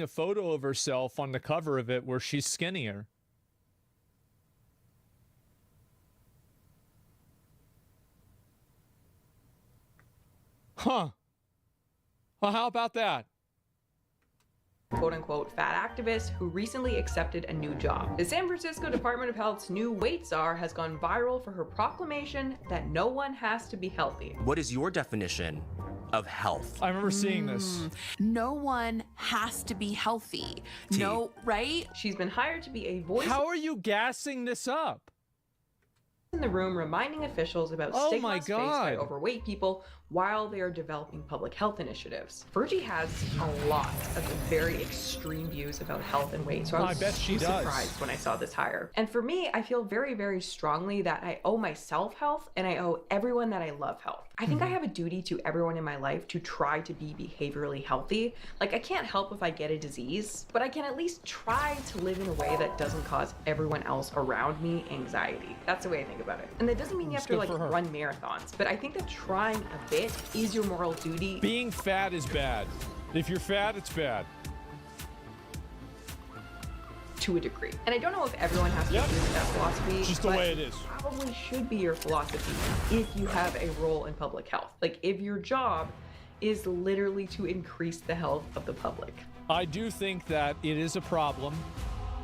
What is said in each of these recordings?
a photo of herself on the cover of it where she's skinnier. Huh. Well, how about that? Quote-unquote fat activist who recently accepted a new job. The San Francisco Department of Health's new weight czar has gone viral for her proclamation that no one has to be healthy. What is your definition of health? I remember seeing this. No one has to be healthy. No, right? She's been hired to be a voice How are you gassing this up? in the room reminding officials about Oh stigma my faced by God. overweight people while they are developing public health initiatives. Virgie has a lot of very extreme views about health and weight, so I I was bet she does. surprised when I saw this hire. And for me, I feel very, very strongly that I owe myself health and I owe everyone that I love health. I think I have a duty to everyone in my life to try to be behaviorally healthy. Like, I can't help if I get a disease, but I can at least try to live in a way that doesn't cause everyone else around me anxiety. That's the way I think about it. And that doesn't mean you have to good like for her. run marathons, but I think that trying a bit is your moral duty. Being fat is bad. If you're fat, it's bad. To a degree. And I don't know if everyone has to agree with that philosophy. Just the but way it is. Probably should be your philosophy if you have a role in public health. Like, if your job is literally to increase the health of the public. I do think that it is a problem,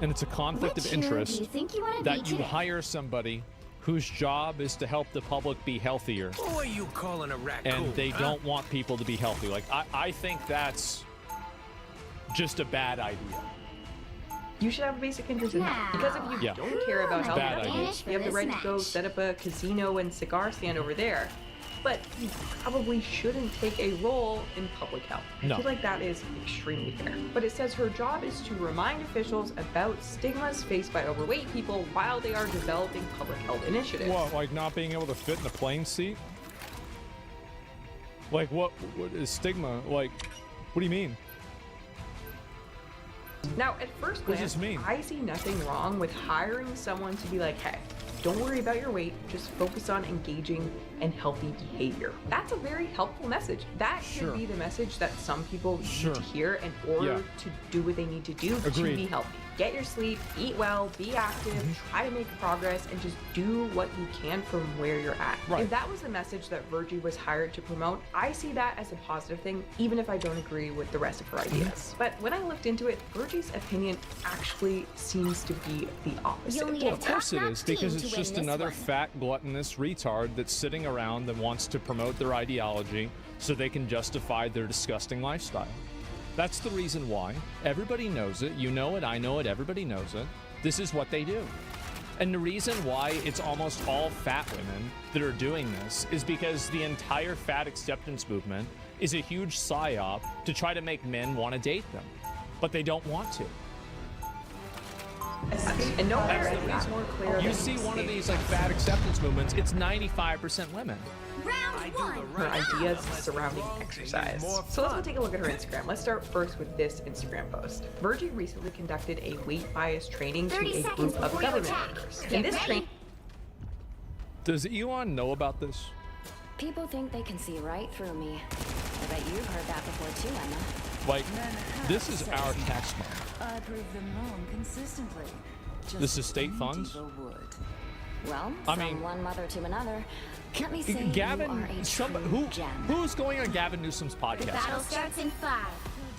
and it's a conflict Which of hero do interest you think you want to that be you today? hire somebody whose job is to help the public be healthier, Who are you calling a raccoon? and they don't want people to be healthy. Like, I think that's just a bad idea. You should have a basic interest in health. Because if you Yeah. don't care about health, Bad idea. you have the right to go set up a casino and cigar stand over there. But you probably shouldn't take a role in public health. No. I feel like that is extremely fair. But it says her job is to remind officials about stigmas faced by overweight people while they are developing public health initiatives. What, like not being able to fit in a plane seat? Like, what is stigma? Like, what do you mean? Now, at first What glance, does this mean? I see nothing wrong with hiring someone to be like, hey, don't worry about your weight, just focus on engaging and healthy behavior. That's a very helpful message. That Sure. should be the message that some people Sure. need to hear in order Yeah. to do what they need to do to Agreed. be healthy. Get your sleep, eat well, be active, try to make progress, and just do what you can from where you're at. Right. If that was the message that Virgie was hired to promote, I see that as a positive thing, even if I don't agree with the rest of her ideas. But when I looked into it, Virgie's opinion actually seems to be the opposite. You'll need a Of course it top-notch is, because team it's to just win this another one. fat, gluttonous retard that's sitting around and wants to promote their ideology so they can justify their disgusting lifestyle. That's the reason why. Everybody knows it. You know it, I know it, everybody knows it. This is what they do. And the reason why it's almost all fat women that are doing this is because the entire fat acceptance movement is a huge psyop to try to make men want to date them. But they don't want to. And nowhere That's is the that reason. more clear You than see in one of this these like fat acceptance movements, it's 95% women. Round one. her ideas surrounding exercise. So let's go take a look at her Instagram. Let's start first with this Instagram post. Virgie recently conducted a weight bias training to 30 a seconds group of before you government attack. workers. Get In this ready. training, Does Elon know about this? People think they can see right through me. I bet you've heard that before too, Emma. Like, this is our tax money. I prove them wrong consistently. Just This is state funds? medieval wood. Well, I from mean- one mother to another. Let me say Gavin, you are a somebody, true gem. who's going on Gavin Newsom's The podcast? battle starts in 5.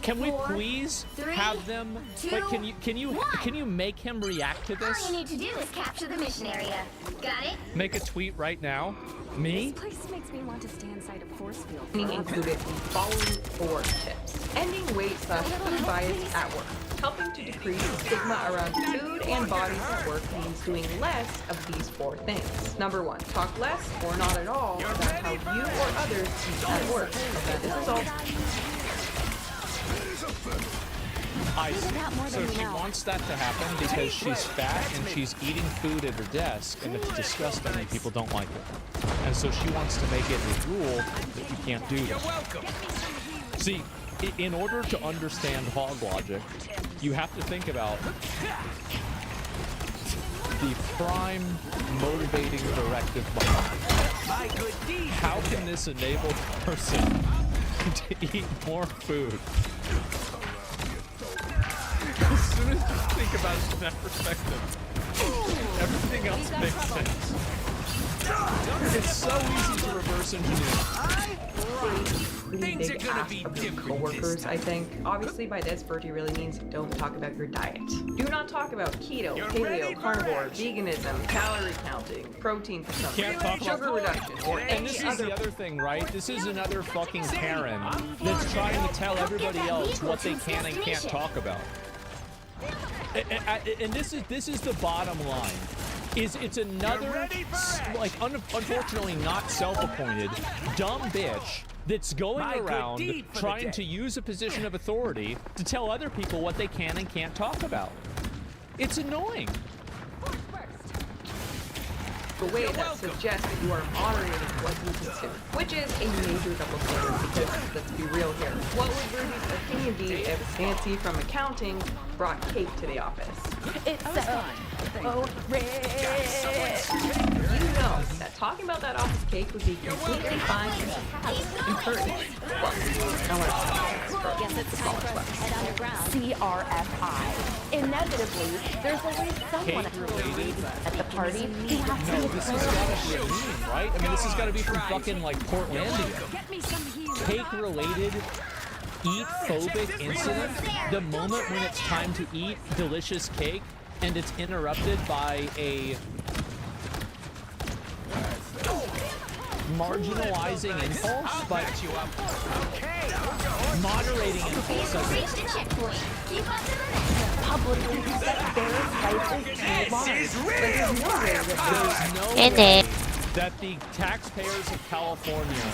Can we 4, please 3, have them? Like, 2, can you make him react to All this? you need to do is capture the mission area. Got it? Make a tweet right now. Me? This place makes me want to stay inside a force field. included the following 4 tips. Ending weight/food bias at work. Helping to decrease stigma around food and bodies at work means doing less of these 4 things. Number 1, talk less or not at all about how you or others eat at work. This is all I see. that more So than she you know. wants that to happen because she's fat and she's eating food at her desk, and it's disgusting and people don't like it. And so she wants to make it a rule that you can't do You're that. welcome. See, in order to understand hog logic, you have to think about the prime motivating directive behind My good deed. it. How can this enable the person to eat more food? soon as you think about it from that perspective, everything else makes sense. It's so easy to reverse engineer. Pretty Things big are gonna ask be of your different coworkers, this I think. Obviously, by this, Bertie really means don't talk about your diet. Do not talk about keto, You're paleo, ready, carnivore, Verge? veganism, calorie counting, protein consumption, Can't talk about sugar reduction, or And any this is other. the other thing, right? This is another fucking Karen that's trying to tell everybody else what they can and can't talk about. And this is the bottom line. It's another, like, unfortunately not self-appointed, dumb bitch that's going My good around deed for the trying day. to use a position of authority to tell other people what they can and can't talk about. It's annoying. The way that suggests that you are moderating what you consume, which is a major double standard because, let's be real here, what would Ruby's opinion be if Nancy from accounting brought cake to the office? It's oh, You know that talking about that office cake would be completely fine and encouraged. Well, I want to Guess it's time for us to head underground. CRFI. Inevitably, there's always someone Cake-related? at the party who has No, this has got to be a meme, right? I mean, this has got to be from fucking, like, Portlandia. Get me some healing. Cake-related, eat-phobic incident, the moment when it's time to eat delicious cake and it's interrupted by a marginalizing impulse, but moderating impulse, I Reach think. the checkpoint. Keep up the momentum. publicly set their slices too large. There's no way that the taxpayers of California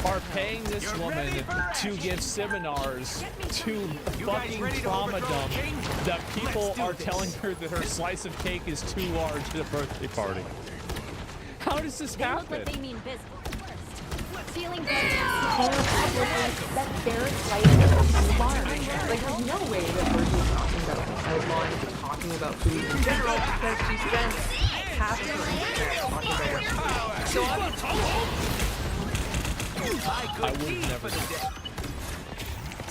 are paying this woman to give seminars to fucking trauma dump that people are telling her that her slice of cake is too large at a birthday party. How does this They look happen? like they mean business. Feeling Their fantastic. publicly set their slices too large. Like, there's no way that Bertie is talking about outlawing just talking about food in general because she spends half of her Instagram talking about what she eats. So I would never.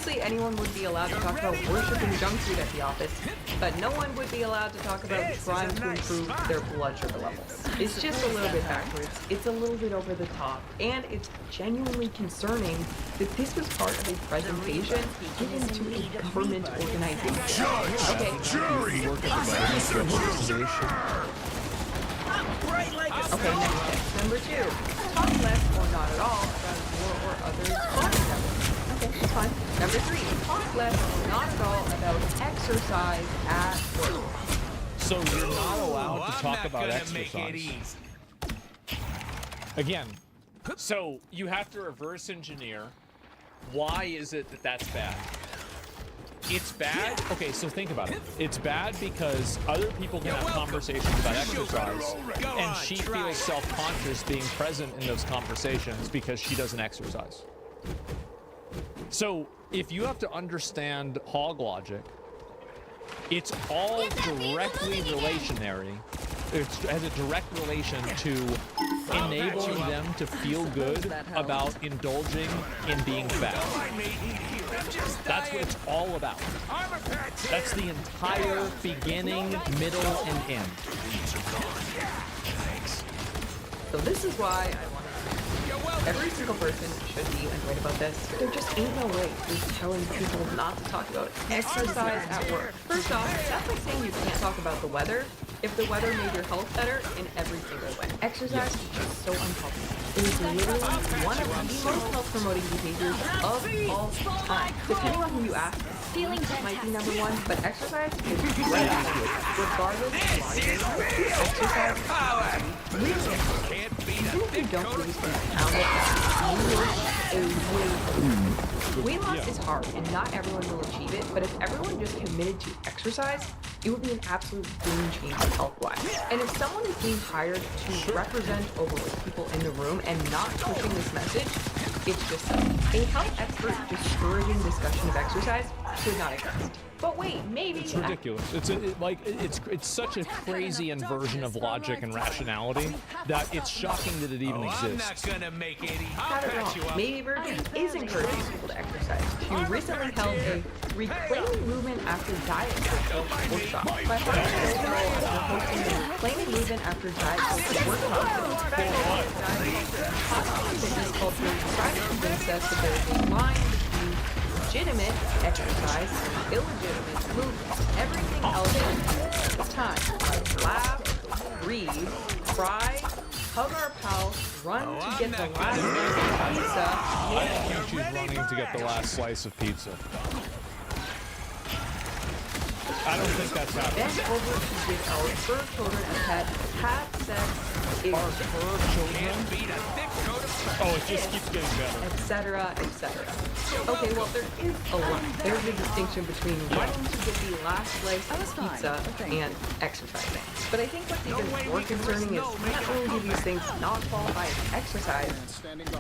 obviously anyone would be allowed to talk about worshiping junk food at the office, but no one would be allowed to talk about trying to improve their blood sugar levels. It's just a little bit backwards, it's a little bit over the top, and it's genuinely concerning that this was part of a presentation given to a government organization. Okay. Okay, next tip. Number 2. Talk less or not at all about your or others' body temperature. Okay, that's fine. Number 3. Talk less or not at all about exercise at work. So you're not allowed to talk about exercise. Again, so you have to reverse engineer. Why is it that that's bad? It's bad. Okay, so think about it. It's bad because other people can have conversations about exercise, and she feels self-conscious being present in those conversations because she doesn't exercise. So if you have to understand hog logic, it's all directly relationary. It has a direct relation to enabling them to feel good about indulging in being fat. That's what it's all about. That's the entire beginning, middle, and end. So this is why I want to. Every single person should be annoyed about this. There just ain't no way you're telling people not to talk about exercise at work. First off, that's like saying you can't talk about the weather if the weather made your health better in every single way. Exercise is just so unhealthy. It is literally one of the most health-promoting behaviors of all time. Depending on who you ask, feeling might be number 1, but exercise is right after it. Regardless of body weight, exercise is really even if you don't lose the pound of weight loss is hard and not everyone will achieve it, but if everyone just committed to exercise, it would be an absolute game changer health-wise. And if someone is being hired to represent overweight people in the room and not pushing this message, it's just a health expert discouraging discussion of exercise should not exist. But wait, maybe. It's ridiculous. It's such a crazy inversion of logic and rationality that it's shocking that it even I'm exists. not gonna make it. Got it wrong. Maybe Virgin is encouraging people to exercise. She recently held a reclaiming movement after diet culture workshop. By hiring Bill Hill after hosting the reclaiming movement after diet culture workshop, fitness culture trying to convince us that there is a line between legitimate exercise and illegitimate movement. Everything else is time. Like laugh, breathe, cry, hug our pals, run to get the last slice of pizza. I think she's running to get the last slice of pizza. I don't think that's happening. Bend over to give our fur children a pet, have sex, Our fur children? Oh, it just keeps getting better. etc., etc. Okay, well, there is a line. There's a distinction between wanting to get the last slice of pizza and exercising. But I think what's even more concerning is not only do these things not qualify as exercise,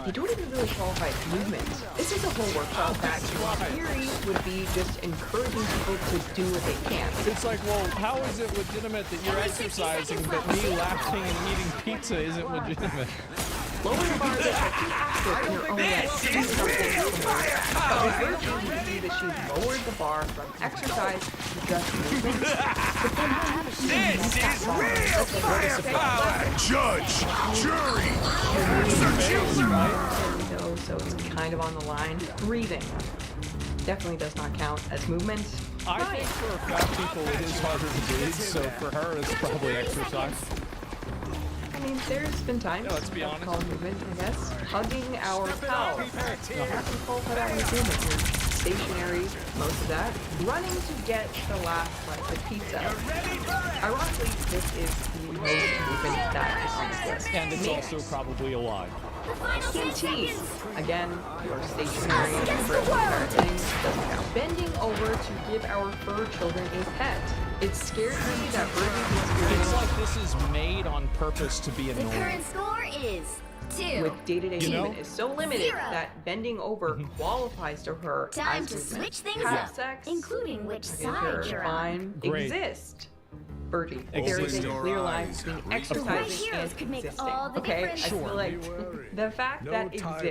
they don't even really qualify as movement. This is a whole workshop that, in theory, would be just encouraging people to do what they can. It's like, well, how is it legitimate that you're exercising, but me laughing and eating pizza isn't legitimate? Lower the bar that are too active in your own way. Do something similar. With Virgin, we see that she lowered the bar from exercise to just movement. But then how does she use that bar? Judge, jury, So it's kind of on the line. Breathing definitely does not count as movement. I think for fat people it is harder to breathe, so for her it's probably exercise. I mean, there's been times Yeah, let's be honest. called movement, I guess. Hugging our pals. That can qualify that as movement. You're stationary, most of that. Running to get the last slice of pizza. Ironically, this is the most movement that is on this list. And it's also probably a lie. PTs. Again, you're stationary for entire things. Doesn't count. Bending over to give our fur children a pet. It scares me that Virgin's It's experience like this is made on purpose to be The annoying. current score is 2. with day-to-day You know? movement is so limited 0. that bending over qualifies to her Time as to movement. switch things Have up, sex, including which sure, side you're on. fine, Great. exist. Virgie, there is a clear line between My exercising heroes and could make existing. all the Okay, I difference. feel like the fact that exist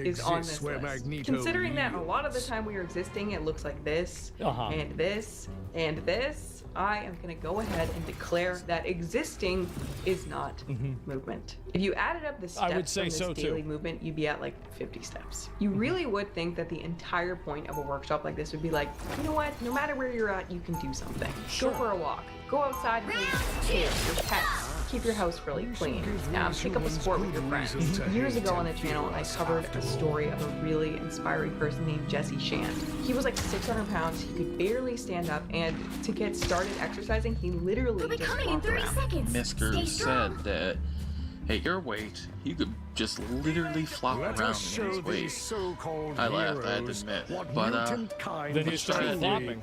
is on this list. Considering that a lot of the time we are existing, it looks like this, and this, and this. I am going to go ahead and declare that existing is not movement. If you added up the steps would say from this so, too. daily movement, you'd be at like 50 steps. You really would think that the entire point of a workshop like this would be like, you know what? No matter where you're at, you can do something. Go for a walk. Go outside and play with kids, your pets. Keep your house really clean. Pick up a sport with your friends. Years ago on the channel, I covered a story of a really inspiring person named Jesse Shand. He was like 600 pounds. He could barely stand up, and to get started exercising, he literally We'll be just coming in walked 30 around. seconds. Misker Stay strong. said that at your weight, you could just literally flop around in his weight. I laughed, I had to admit. But, Then he started flopping.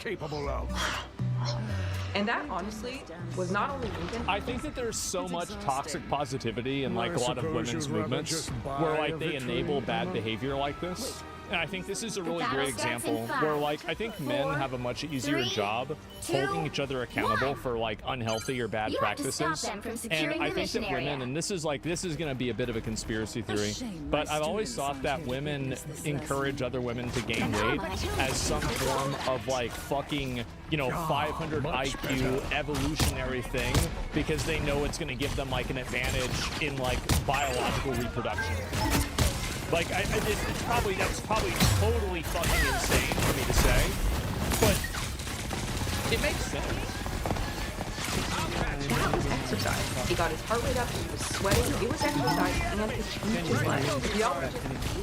And that honestly was not only movement. I think that there's so much toxic positivity in like a lot of women's movements where like they enable bad behavior like this. And I think this is a really great example where like I think men have a much easier job holding each other accountable for like unhealthy or bad You have to stop practices. them from And securing I the think that mission women, area. and this is going to be a bit of a conspiracy theory, but I've always thought that women encourage other women to gain weight as some form of like fucking, 500 IQ evolutionary thing because they know it's going to give them like an advantage in like biological reproduction. Like, that's probably totally fucking insane for me to say, but it makes sense. That was exercise. He got his heart rate up, he was sweating, it was exercise, and it changed his life. If we all were just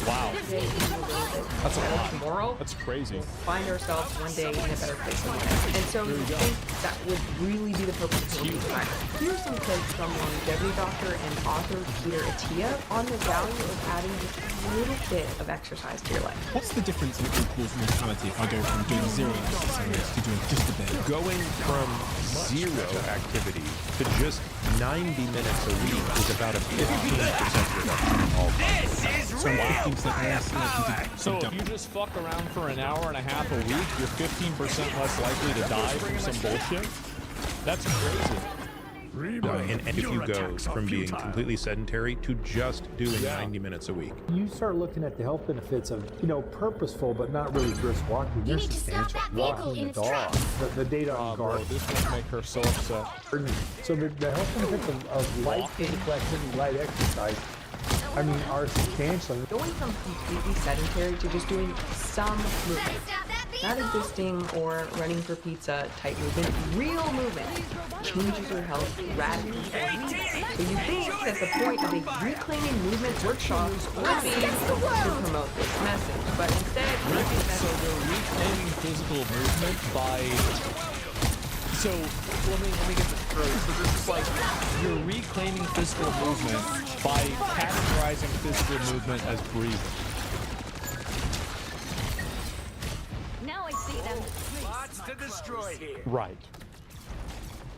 Wow. today being a little bit That's a better lot. tomorrow, That's crazy. find ourselves one day in a better place than this. And so you think that would really be the purpose of Healthy Designer. Here's some quotes from longevity doctor and author Peter Attia on the value of adding just a little bit of exercise to your life. What's the difference in equals mentality if I go from doing zero exercise to doing just a bit? Going from zero activity to just 90 minutes a week is about a 15% reduction in all cause. So if you just fuck around for an hour and a half a week, you're 15% less likely to die from some bullshit? That's crazy. And if you go from being completely sedentary to just doing 90 minutes a week. You start looking at the health benefits of, purposeful but not really brisk walking. They're substantial. Walking the dog. The data on guard. This will make her so upset. So the health benefits of light physical activity, light exercise, are substantial. Going from completely sedentary to just doing some movement. Not existing or running for pizza type movement, real movement changes your health radically. So you think that the point of a reclaiming movement workshop would be to promote this message, but instead, So they're reclaiming physical movement by. So let me get this straight. So this is like you're reclaiming physical movement by categorizing physical movement as breathing. Now I see them. Lots to destroy here. Right.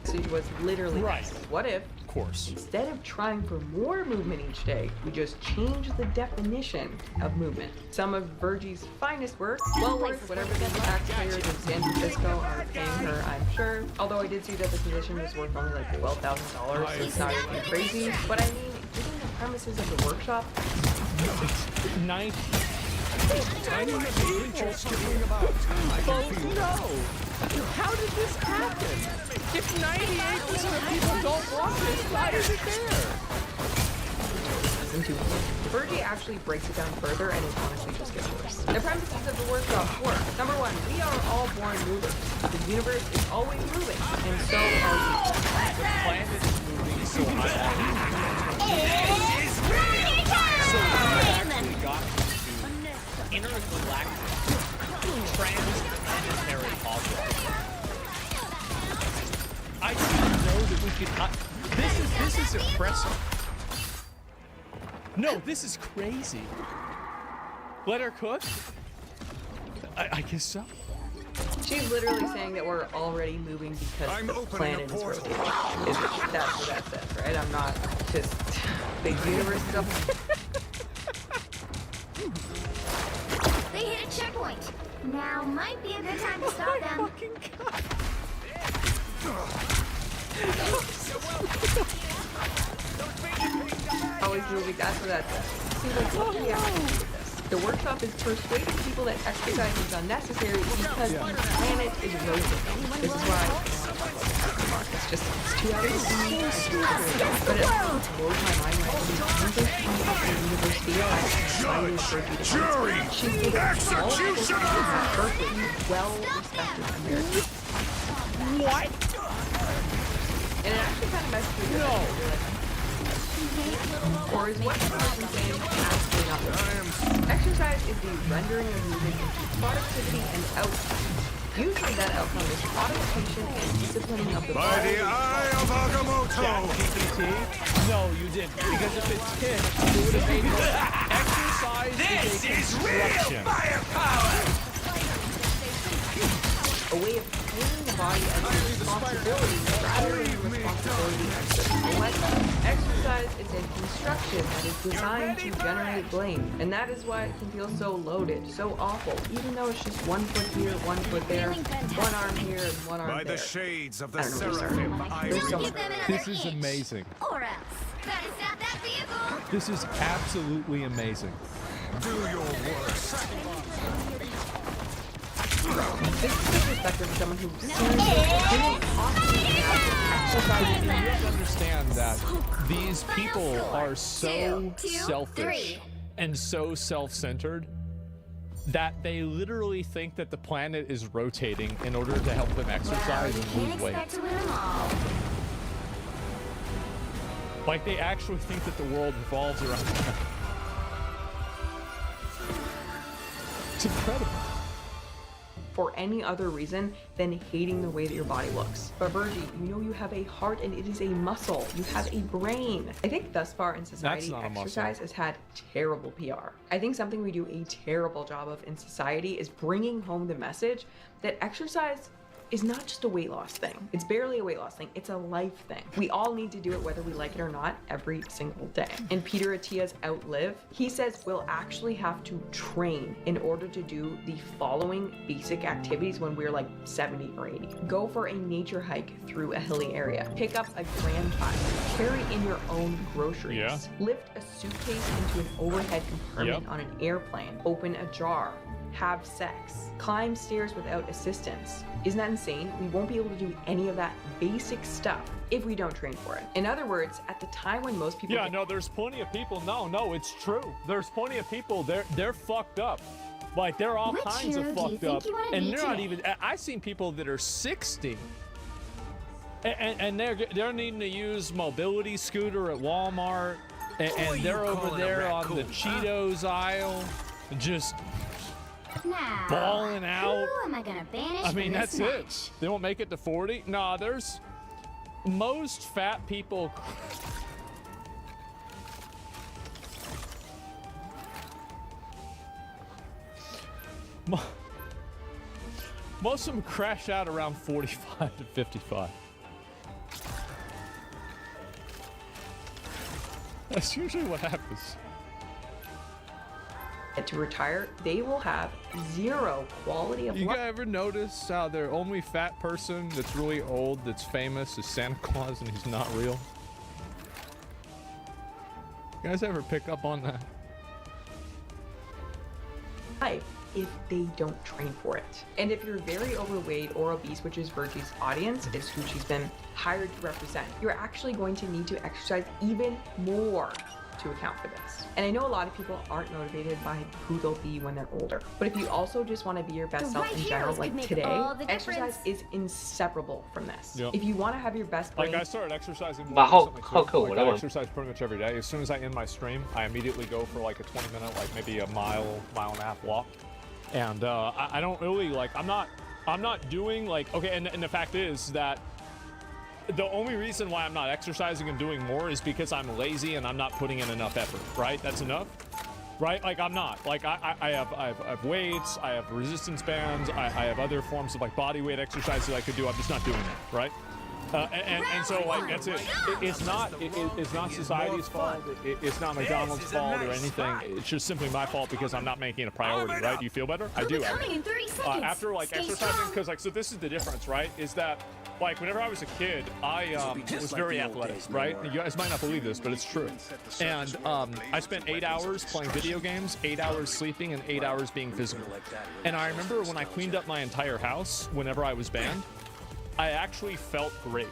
message was literally Right. this. What if, Of course. instead of trying for more movement each day, we just change the definition of movement? Some of Virgie's finest work, well worth whatever the taxpayers in San Francisco are paying her, I'm sure. Although I did see that the position was worth only like $12,000, so it's not even crazy. But I mean, given the premises of the workshop, Nice. How did this happen? If 98% of people don't want this, why is it there? Virgie actually breaks it down further, and it honestly just gets worse. The premises of the workshop were: number one, we are all born movers. The universe is always moving, and so are we. The planet is moving, so I So we actually got to intergalactic transplanetary objects. I didn't know that we could. This is impressive. No, this is crazy. Let her cook? I guess so. She's literally saying that we're already moving because the planet is rotating. That's what that says, right? I'm not just the universe is up. They hit a checkpoint. Now might be a good time to stop them. Always moving, that's what that says. See, like, what do we actually do with this? The workshop is persuading people that exercise is unnecessary because the planet is rotating. This is why it's just, it's too out of the sea. But it blows my mind right now. She's execution! Perfect, well-respected American. What? And it actually kind of messes with you. Or is what the person saying actually not true? Exercise is the rendering of movement into productivity and outcome. Usually that outcome is modification and disciplining of the body. By the eye of Agamotto! No, you didn't. Because if it's hit, you would have made more. Exercise is a construction. A way of training the body as a responsibility rather than a responsibility as a lesson. Exercise is a construction that is designed to generate blame, and that is why it can feel so loaded, so awful, even though it's just 1 foot here, 1 foot there, one arm here, and one arm By there. the shades of the I don't know, seraphim, I There's so will. much. This is amazing. Or else. Gotta stop that vehicle. This is absolutely amazing. Do your worst. This is the perspective of someone who seriously couldn't possibly imagine exercising. You have to understand that these people are so Two, selfish three. and so self-centered that they literally think that the planet is rotating in order to help them exercise and Can't lose weight. expect to win them all. Like they actually think that the world revolves around them. It's incredible. For any other reason than hating the way that your body looks. But Virgie, you know you have a heart and it is a muscle. You have a brain. I think thus far in society, not a muscle. exercise has had terrible PR. I think something we do a terrible job of in society is bringing home the message that exercise is not just a weight loss thing. It's barely a weight loss thing. It's a life thing. We all need to do it whether we like it or not every single day. In Peter Attia's Outlive, he says we'll actually have to train in order to do the following basic activities when we're like 70 or 80. Go for a nature hike through a hilly area. Pick up a grandchild. Carry in your own groceries. Yeah. Lift a suitcase into an overhead compartment Yep. on an airplane. Open a jar. Have sex. Climb stairs without assistance. Isn't that insane? We won't be able to do any of that basic stuff if we don't train for it. In other words, at the time when most people Yeah, no, there's plenty of people. No, it's true. There's plenty of people. They're fucked up. Like they're all Which kinds of hero do you fucked think up, you wanna and be they're not today? even. I've seen people that are 60, and they're needing to use mobility scooter at Walmart, and they're over there on the Cheetos aisle, just Now, balling out. who am I gonna banish I mean, from this that's match? it. They won't make it to 40. Nah, there's most fat people. Most of them crash out around 45 to 55. That's usually what happens. to retire, they will have zero quality of You life. guys ever notice how their only fat person that's really old, that's famous, is Santa Claus and he's not real? You guys ever pick up on that? If they don't train for it. And if you're very overweight or obese, which is Virgie's audience, is who she's been hired to represent, you're actually going to need to exercise even more to account for this. And I know a lot of people aren't motivated by who they'll be when they're older, but if you also just want to be your best self in general, like today, exercise is inseparable from this. Yep. If you want to have your best brain, Like I started exercising more 然后 recently, 后 too. 课我 Like 在 I 玩 exercise pretty much every day. As soon as I end my stream, I immediately go for like a 20-minute, like maybe a mile and a half walk. And I don't really like, I'm not doing like, okay, and the fact is that the only reason why I'm not exercising and doing more is because I'm lazy and I'm not putting in enough effort, right? That's enough, right? Like I'm not, like I have weights, I have resistance bands, I have other forms of like body weight exercises I could do. I'm just not doing it, right? And so like that's it. It's not society's fault. It's not McDonald's fault or anything. It's just simply my fault because I'm not making it a priority, right? Do you feel better? I do. Coming in 30 seconds. After like Stay exercising, strong. because like so this is the difference, right? Is that like whenever I was a kid, I was very athletic, right? You guys might not believe this, but it's true. And I spent 8 hours playing video games, 8 hours sleeping, and 8 hours being physical. And I remember when I cleaned up my entire house, whenever I was banned, I actually felt great.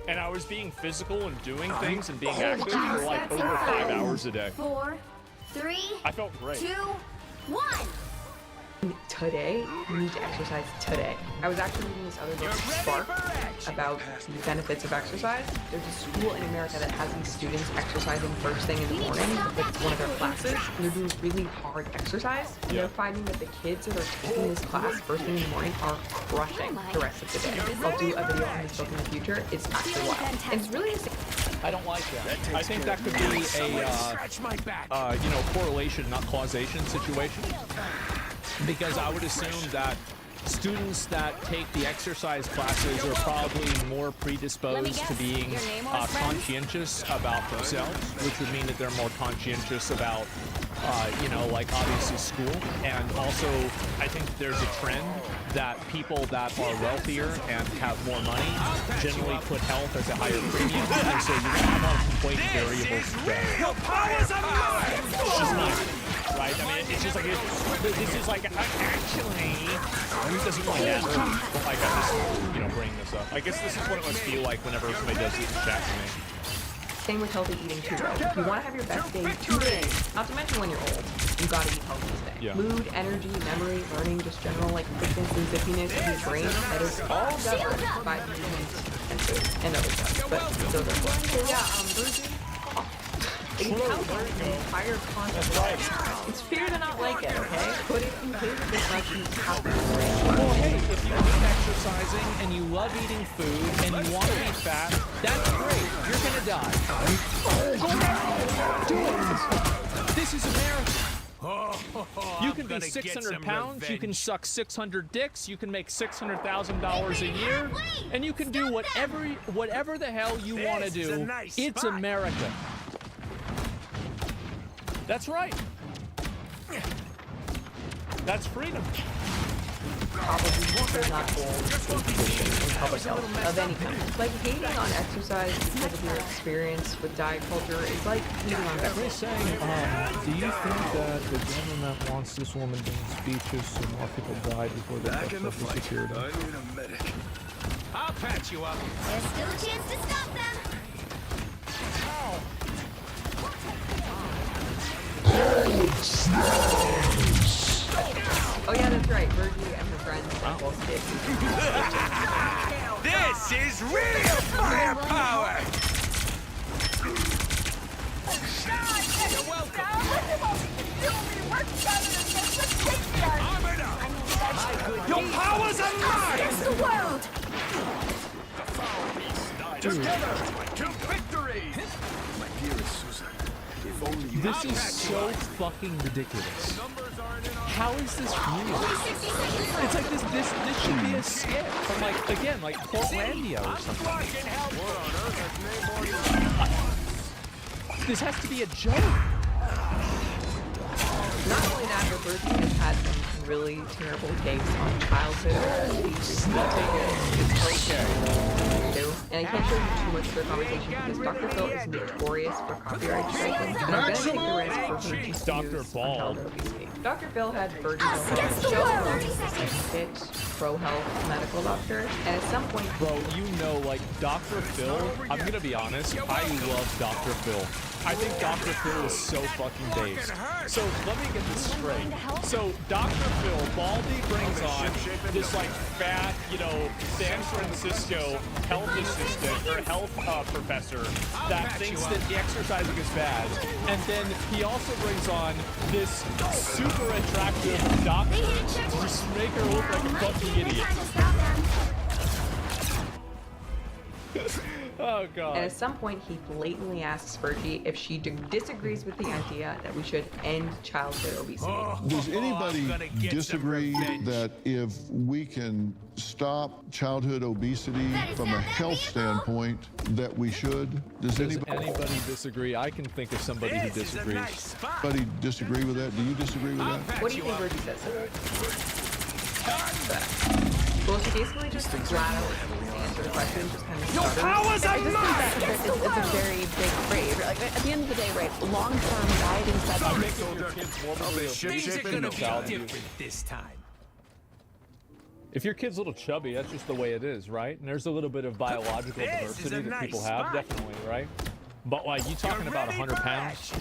And I was being physical and doing things and being active for like over 5 hours a day. 4, 3, I felt great. 2, 1. today, you need to exercise today. I was actually reading this other book, Spark, about the benefits of exercise. There's a school in America that has these students exercising first thing in the morning. It's one of their classes, and they're doing really hard exercise. And they're finding that the kids that are taking this class first thing in the morning are crushing the rest of the day. I'll do a video on this book in the future. It's actually wild. And it's really I don't like that. I think that could be a correlation, not causation situation. Because I would assume that students that take the exercise classes are probably more predisposed to being conscientious about themselves, which would mean that they're more conscientious about, like obviously school. And also, I think there's a trend that people that are wealthier and have more money generally put health as a higher premium. And so you have a lot of conflating variables there. It's just not, right? I mean, it's just like, this is like, actually, it doesn't really matter. But like, I'm just, bringing this up. I guess this is what it must feel like whenever somebody does this chat to me. same with healthy eating too, though. If you want to have your best day today, not to mention when you're old, you gotta eat healthy today. Yeah. Mood, energy, memory, learning, just general like quickness and zippiness of your brain, that is all governed by nutrients and food and other stuff. But those are cool. So yeah, Virgin, it tells you the entire concept. It's fair to not like it, okay? But if you hate it this much, you have to Well, hey, if you hate exercising and you love eating food and you want to be fat, that's great. You're gonna die. Do it. This is America. You can be 600 pounds, you can suck 600 dicks, you can make $600,000 a year, and you can do whatever the hell you want to do. It's America. That's right. That's freedom. Probably does not hold a position in public health of any kind. Like hating on exercise because of your experience with diet culture is like hating on They're everything. saying, do you think that the government wants this woman doing speeches so more people died before they got Social Security? I need a medic. I'll patch you up. There's still a chance to stop them. Oh yeah, that's right. Virgie and her friends are both kids. This is real firepower! You're welcome. Armored up! Your powers are mine! It's the world! Together to victory! My dearest Susan, if only you This is so fucking ridiculous. How is this real? It's like this should be a skit from like Portlandia or something. This has to be a joke. Not only that, but Virgie has had some really terrible takes on childhood abuse. It's great too. And I can't show you too much of their conversation because Dr. Phil is notorious for copyright striking. And I'm gonna take the risk for who she Dr. Ball. Dr. Phil had Virgie Against the show world. her fit, pro-health medical doctor, and at some point, Bro, you know, like Dr. Phil, I'm gonna be honest, I love Dr. Phil. I think Dr. Phil is so fucking based. So let me get this straight. So Dr. Phil, Baldy brings on this like fat, San Francisco health assistant or health professor that thinks that exercising is bad. And then he also brings on this super attractive doctor to just make her look like a fucking idiot. Oh god. and at some point he blatantly asks Virgie if she disagrees with the idea that we should end childhood obesity. Does anybody disagree that if we can stop childhood obesity from a health standpoint, that we should? Does anybody disagree? I can think of somebody who disagrees. Anybody disagree with that? Do you disagree with that? What do you think Virgie says? Well, she basically just flat out answered the question, just kind of stutters. I just think that it's a very big phrase. Like, at the end of the day, right, long-term dieting sessions. I think if your kid's morbidly obese, it's gonna be different this time. If your kid's a little chubby, that's just the way it is, right? And there's a little bit of biological diversity that people have, definitely, right? But like you talking about 100 pounds,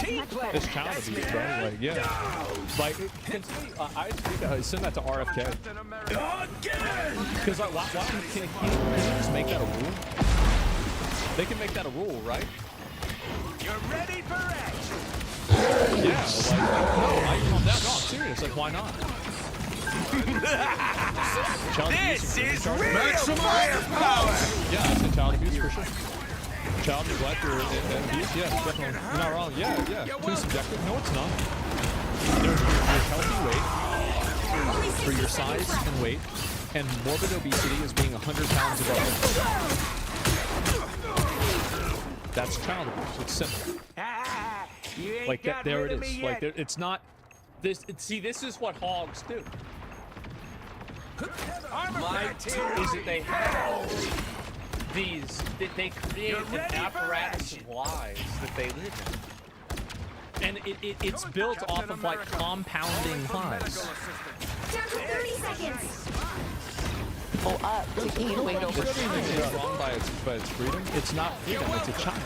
it's child abuse, right? Like, yeah. Like, I send that to RFK. Because like, why can you just make that a rule? They can make that a rule, right? You're ready for action. Yeah. Like, no, I'm serious. Like, why not? This is real firepower. Yeah, I said child abuse for sure. Child neglect or abuse, yeah, definitely. You're not wrong. Yeah. Too subjective. No, it's not. There's your healthy weight for your size and weight, and morbid obesity is being 100 pounds above it. That's child abuse. It's simple. Like that. There it is. Like it's not. This. This is what hogs do. My tip is that they have they create an apparatus of lies that they live in. And it's built off of like compounding lies. Down to 30 seconds. People up to gain weight over It's wrong by its freedom. It's not freedom, it's a child.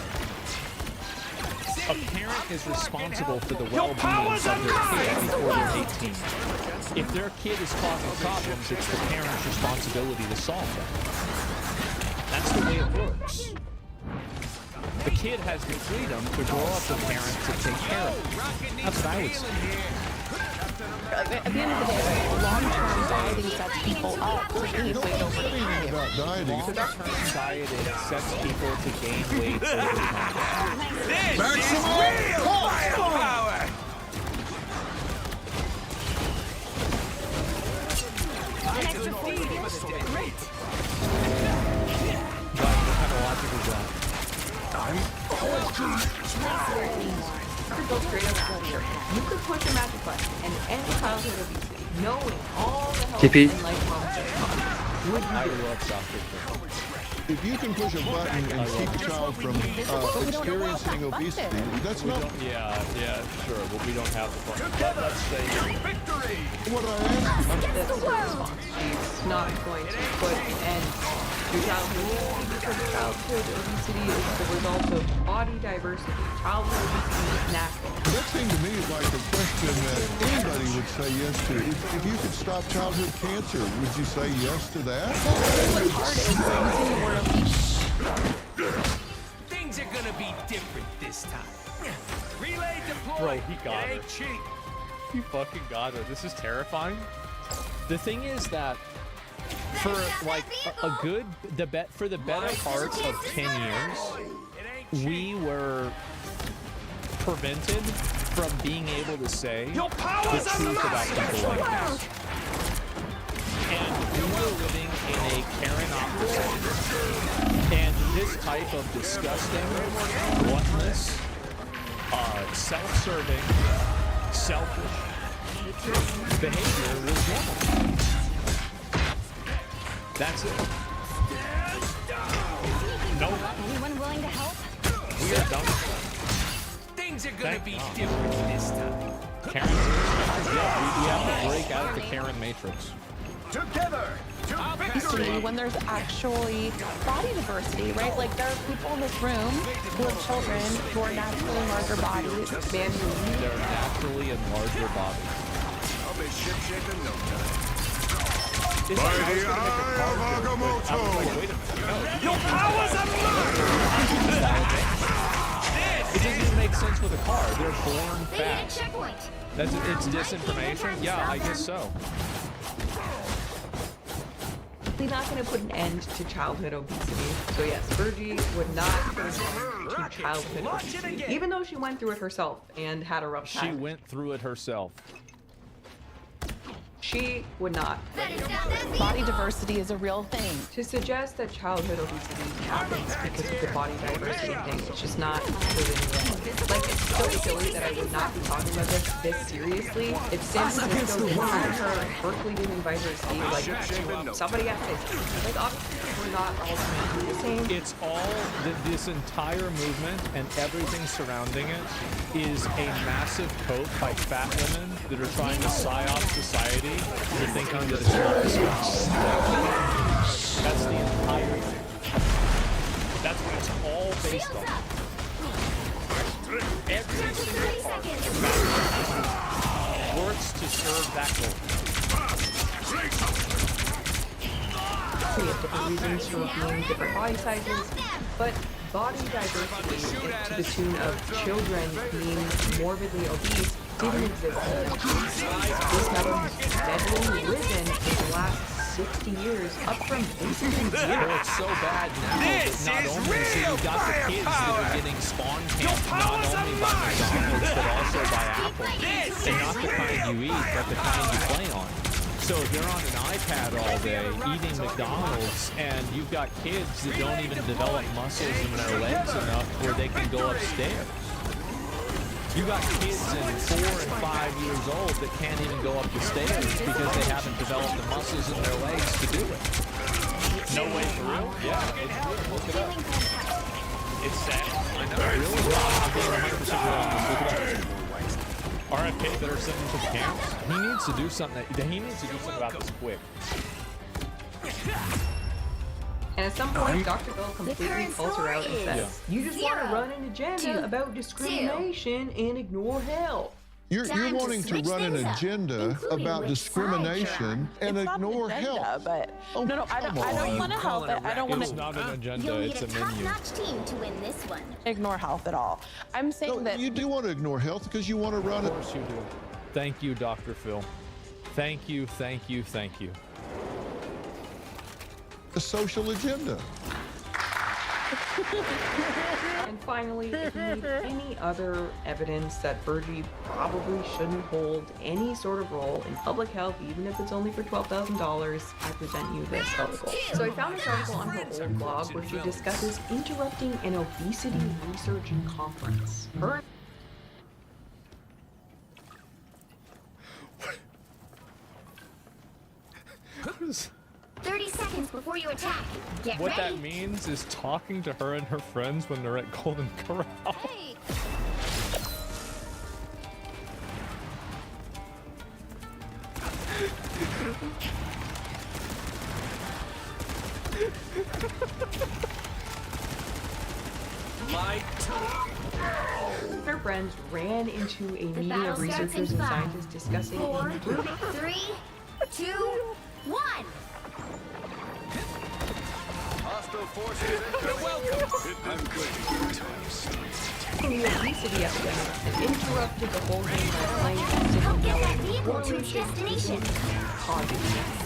A parent is responsible for the well-being of their kid before they're 18. If their kid is causing problems, it's the parent's responsibility to solve them. That's the way it works. The kid has the freedom to grow up with parents to take care of them. That's what I would say. At the end of the day, right, long-term dieting sets people up to gain weight over time. About dieting. Long-term dieting sets people to gain weight over time. This is real firepower. An extra 40 meals? Great. What kind of logic is that? To go straight up out here, you could push a magic button and end childhood obesity, knowing all the health TP. and lifelong causes. Would you I do it? love Dr. Phil. If you can push a button and keep a child from experiencing obesity, that's not Yeah, sure. Well, we don't have the button. But let's say Victory! what I asked you. That's her response. She's not going to put an end to childhood obesity because childhood obesity is the result of body diversity. Childhood obesity is natural. That seemed to me like a question that anybody would say yes to. If you could stop childhood cancer, would you say yes to that? Things are gonna be different this time. Relay deployed. Bro, he got It her. ain't cheap. You fucking got her. This is terrifying. The thing is that for like for the better part of 10 years, we were prevented from being able to say the truth about people like this. And we were living in a Karenocracy. And this type of disgusting, gluttonous, self-serving, selfish behavior was normal. That's it. Nope. Anyone willing to help? We are done. Things are gonna be different this time. Karen, we have to break out the Karen Matrix. Together to victory! When there's actually body diversity, right? Like there are people in this room who have children who are naturally larger bodies. They're naturally in larger bodies. I'll be ship-shape in no time. It's like, I was gonna make a car joke, but I was like, wait a minute. No, Your powers it doesn't even make sense with a car. They're born They hit a fat. checkpoint. It's disinformation? Yeah, I guess so. We're not going to put an end to childhood obesity. So yes, Virgie would not put an end to childhood obesity, even though she went through it herself and had a rough She time. went through it herself. She would not. Body diversity is a real thing. To suggest that childhood obesity happens because of the body diversity thing, it's just not proven real. Like, it's so silly that I would not be talking about this seriously. If San Francisco didn't invite her, Berkeley didn't invite her to speak, like, somebody has to say, like, obviously we're not all treated the same. It's all, this entire movement and everything surrounding it is a massive coat by fat women that are trying to psyop society into thinking that it's not discussed. That's the entire thing. That's what it's all based on. Every single part works to serve that goal. We have different reasons for being different body sizes, but body diversity to the tune of children being morbidly obese didn't exist in the 90s. This number has steadily risen in the last 60 years, up from basically zero. Well, it's so bad now that not only so you got the kids that are getting spawn camped not only by McDonald's but also by Apple. And not the kind you eat, but the kind you play on. So if you're on an iPad all day eating McDonald's and you've got kids that don't even develop muscles in their legs enough where they can go upstairs. You got kids in 4 and 5 years old that can't even go up the stairs because they haven't developed the muscles in their legs to do it. No way for real? Yeah, it's real. Look it up. It's sad. I know. Really? I'm being 100% real on this. Look it up. RFK better send him to the camps. He needs to do something. He needs to do something about this quick. And at some point, Dr. Bill completely pulls her out and says, you just want to run an agenda about discrimination and ignore health. You're wanting to run an agenda about discrimination and ignore health. But Oh, no, I don't want to help it. I don't want It's to not an agenda, You'll need it's a a menu. top-notch team to win this one. ignore health at all. I'm saying No, that you do want to ignore health because you want to run Of course you do. Thank you, Dr. Phil. Thank you, thank you, thank you. a social agenda. And finally, if you need any other evidence that Virgie probably shouldn't hold any sort of role in public health, even if it's only for $12,000, I present you this article. So I found this article on her old blog where she discusses interrupting an obesity research conference. Her 30 seconds before you attack. Get What ready. that means is talking to her and her friends when they're at Golden Corral. Hey. Her friends ran into a meeting battle of starts in researchers and 5, scientists discussing 4, a 3, 2, 1. Hostile forces incoming. Welcome. I'm going to your time. the obesity epidemic and interrupted the whole thing by playing Help get that music vehicle to its destination.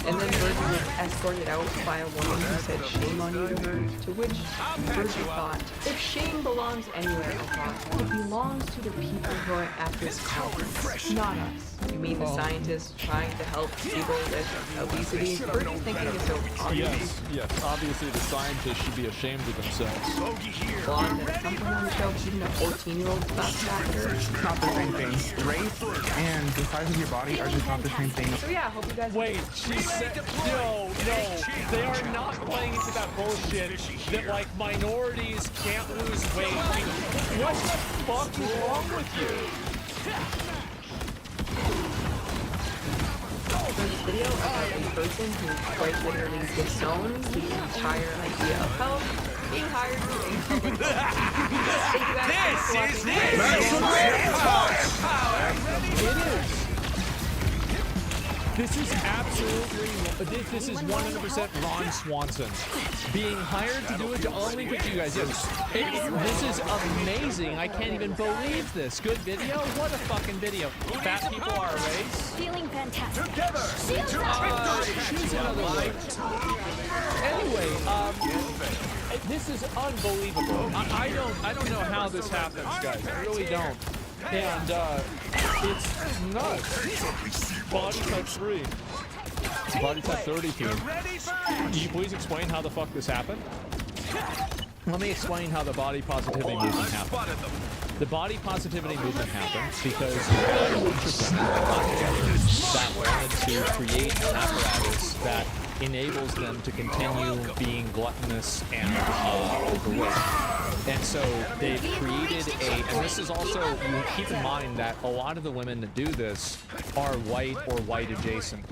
And then Virgie was escorted out by a woman who said shame on you to her, to which Virgie thought, if shame belongs anywhere, I thought, it belongs to the people who are at this conference, not us. You mean the scientists trying to help people with obesity? Virgie's thinking is so obvious. Yes, obviously the scientists should be ashamed of themselves. Blonde at some point on the show, even a 14-year-old class actor. It's not the same thing. Race and the size of your body are just not the same thing. So yeah, I hope you guys. Wait, she said no, they are not playing into that bullshit that like minorities can't lose weight. I mean, what the fuck is wrong with you? There's this video about a person who quite literally disowns the entire idea of health being hired to a public health. This is absolutely, this is 100% Ron Swanson being hired to do it to only put you guys. This is amazing. I can't even believe this. Good video? What a fucking video. Fat people are a race. Feeling fantastic. Choose another word. Anyway, this is unbelievable. I don't know how this happens, guys. I really don't. And it's nuts. Body type 3. Body type 32. Can you please explain how the fuck this happened? Let me explain how the body positivity movement happened. The body positivity movement happened because you had a bunch of women that wanted to create an apparatus that enables them to continue being gluttonous and overweight. And so they've created and this is also, you keep in mind that a lot of the women that do this are white or white adjacent.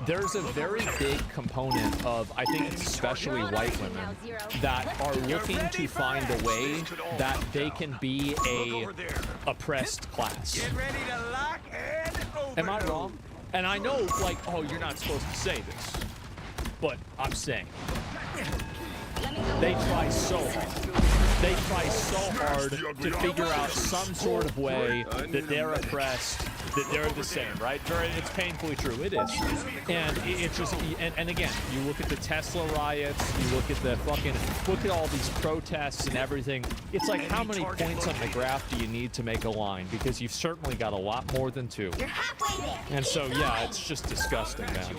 There's a very big component of, I think it's especially white women, that are looking to find a way that they can be a oppressed class. Am I wrong? And I know, like, oh, you're not supposed to say this, but I'm saying. They try so hard. They try so hard to figure out some sort of way that they're oppressed, that they're the same, right? It's painfully true. It is. And it's just, and again, you look at the Tesla riots, you look at the look at all these protests and everything. It's like, how many points on the graph do you need to make a line? Because you've certainly got a lot more than 2. You're halfway there. And so, yeah, it's just disgusting, man.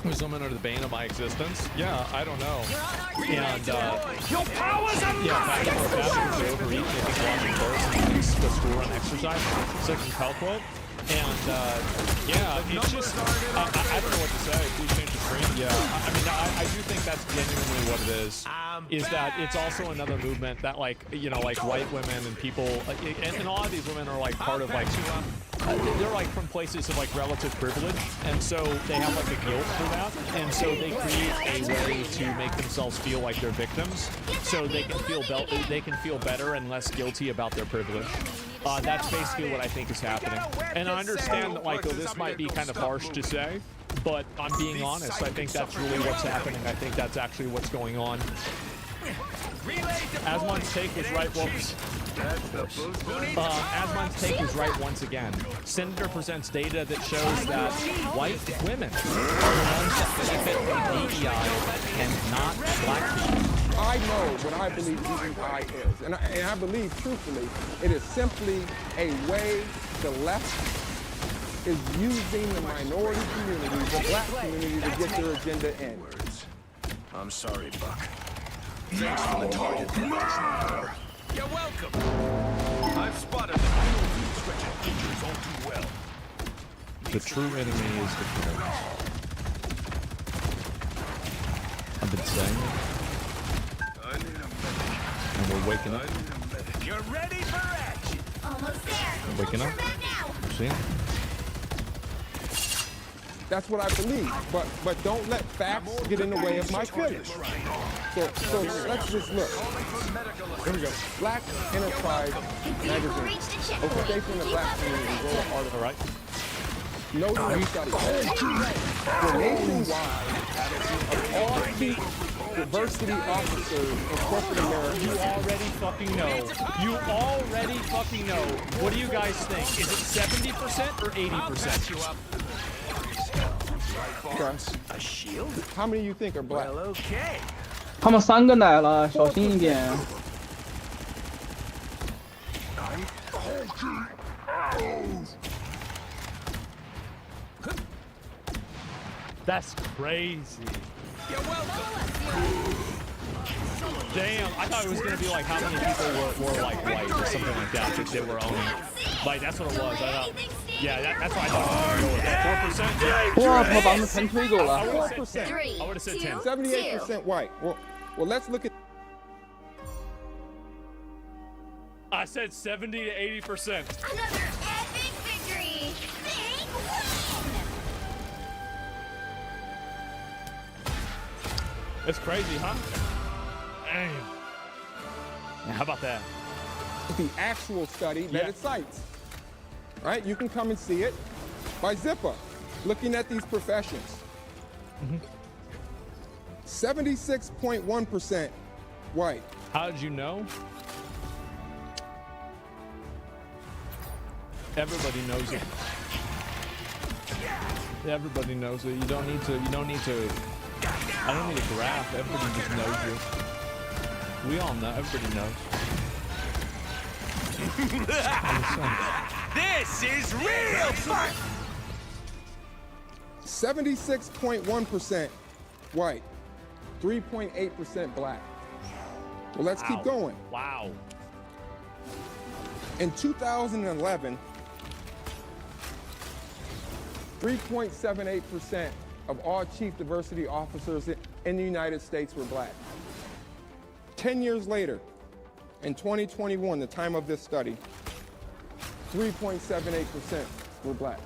Was someone under the bane of my existence? Yeah, I don't know. And, your powers are Patrick's overeating, I think watching first and thinks the school run exercise. It's like a health quote. And, yeah, it's just, I don't know what to say. Please change the screen. Yeah, I mean, I do think that's genuinely what it is that it's also another movement that, like, you know, like white women and people, and a lot of these women are, like, part of, like, they're like from places of like relative privilege, and so they have like a guilt for that, and so they create a way to make themselves feel like they're victims, so they can feel better and less guilty about their privilege. That's basically what I think is happening, and I understand that like, oh, this might be kind of harsh to say, but I'm being honest. I think that's really what's happening. I think that's actually what's going on. Asmon's take was right. Asmon's take was right once again. Senator presents data that shows that white women are the ones that benefit from DEI and not black people. I know what I believe DEI is, and I believe truthfully, it is simply a way the left is using the minority community, the black community, to get their agenda in. I'm sorry, Buck. Thanks for the target practice. You're welcome. I've spotted them. I know you stretch and features all too well. The true enemy is the parents. I've been saying it. And we're waking up. You're ready for action. Almost there. We're waking up. You see it? That's what I believe, but don't let facts get in the way of my feelings. So let's just look. Here we go. Black Enterprise Magazine. Okay, from the black community. Roll an article. All right. No new study. The nationwide of all chief diversity officers in corporate America. You already fucking know. You already fucking know. What do you guys think? Is it 70% or 80%? Okay. A shield? How many you think are black? Well, okay. 他们3个来了，小心一点。 That's crazy. You're welcome. Damn, I thought it was gonna be like how many people were like white or something like that that they were owning. Like that's what it was. I thought. Yeah, that's what I thought it was gonna go with. 4%. 哇，他把我们全推走了。 4%. I would have said 10. 78% white. Well, let's look at. I said 70 to 80%. Another epic victory. Big win. It's crazy, huh? Damn. Yeah, how about that? The actual study that it cites. Right? You can come and see it by Zipper, looking at these professions. 76.1% white. How did you know? Everybody knows it. Everybody knows it. You don't need to. I don't need a graph. Everybody just knows it. We all know. Everybody knows. This is real fun. 76.1% white, 3.8% black. Well, let's keep going. Wow. In 2011, 3.78% of all chief diversity officers in the United States were black. 10 years later, in 2021, the time of this study, 3.78% were black.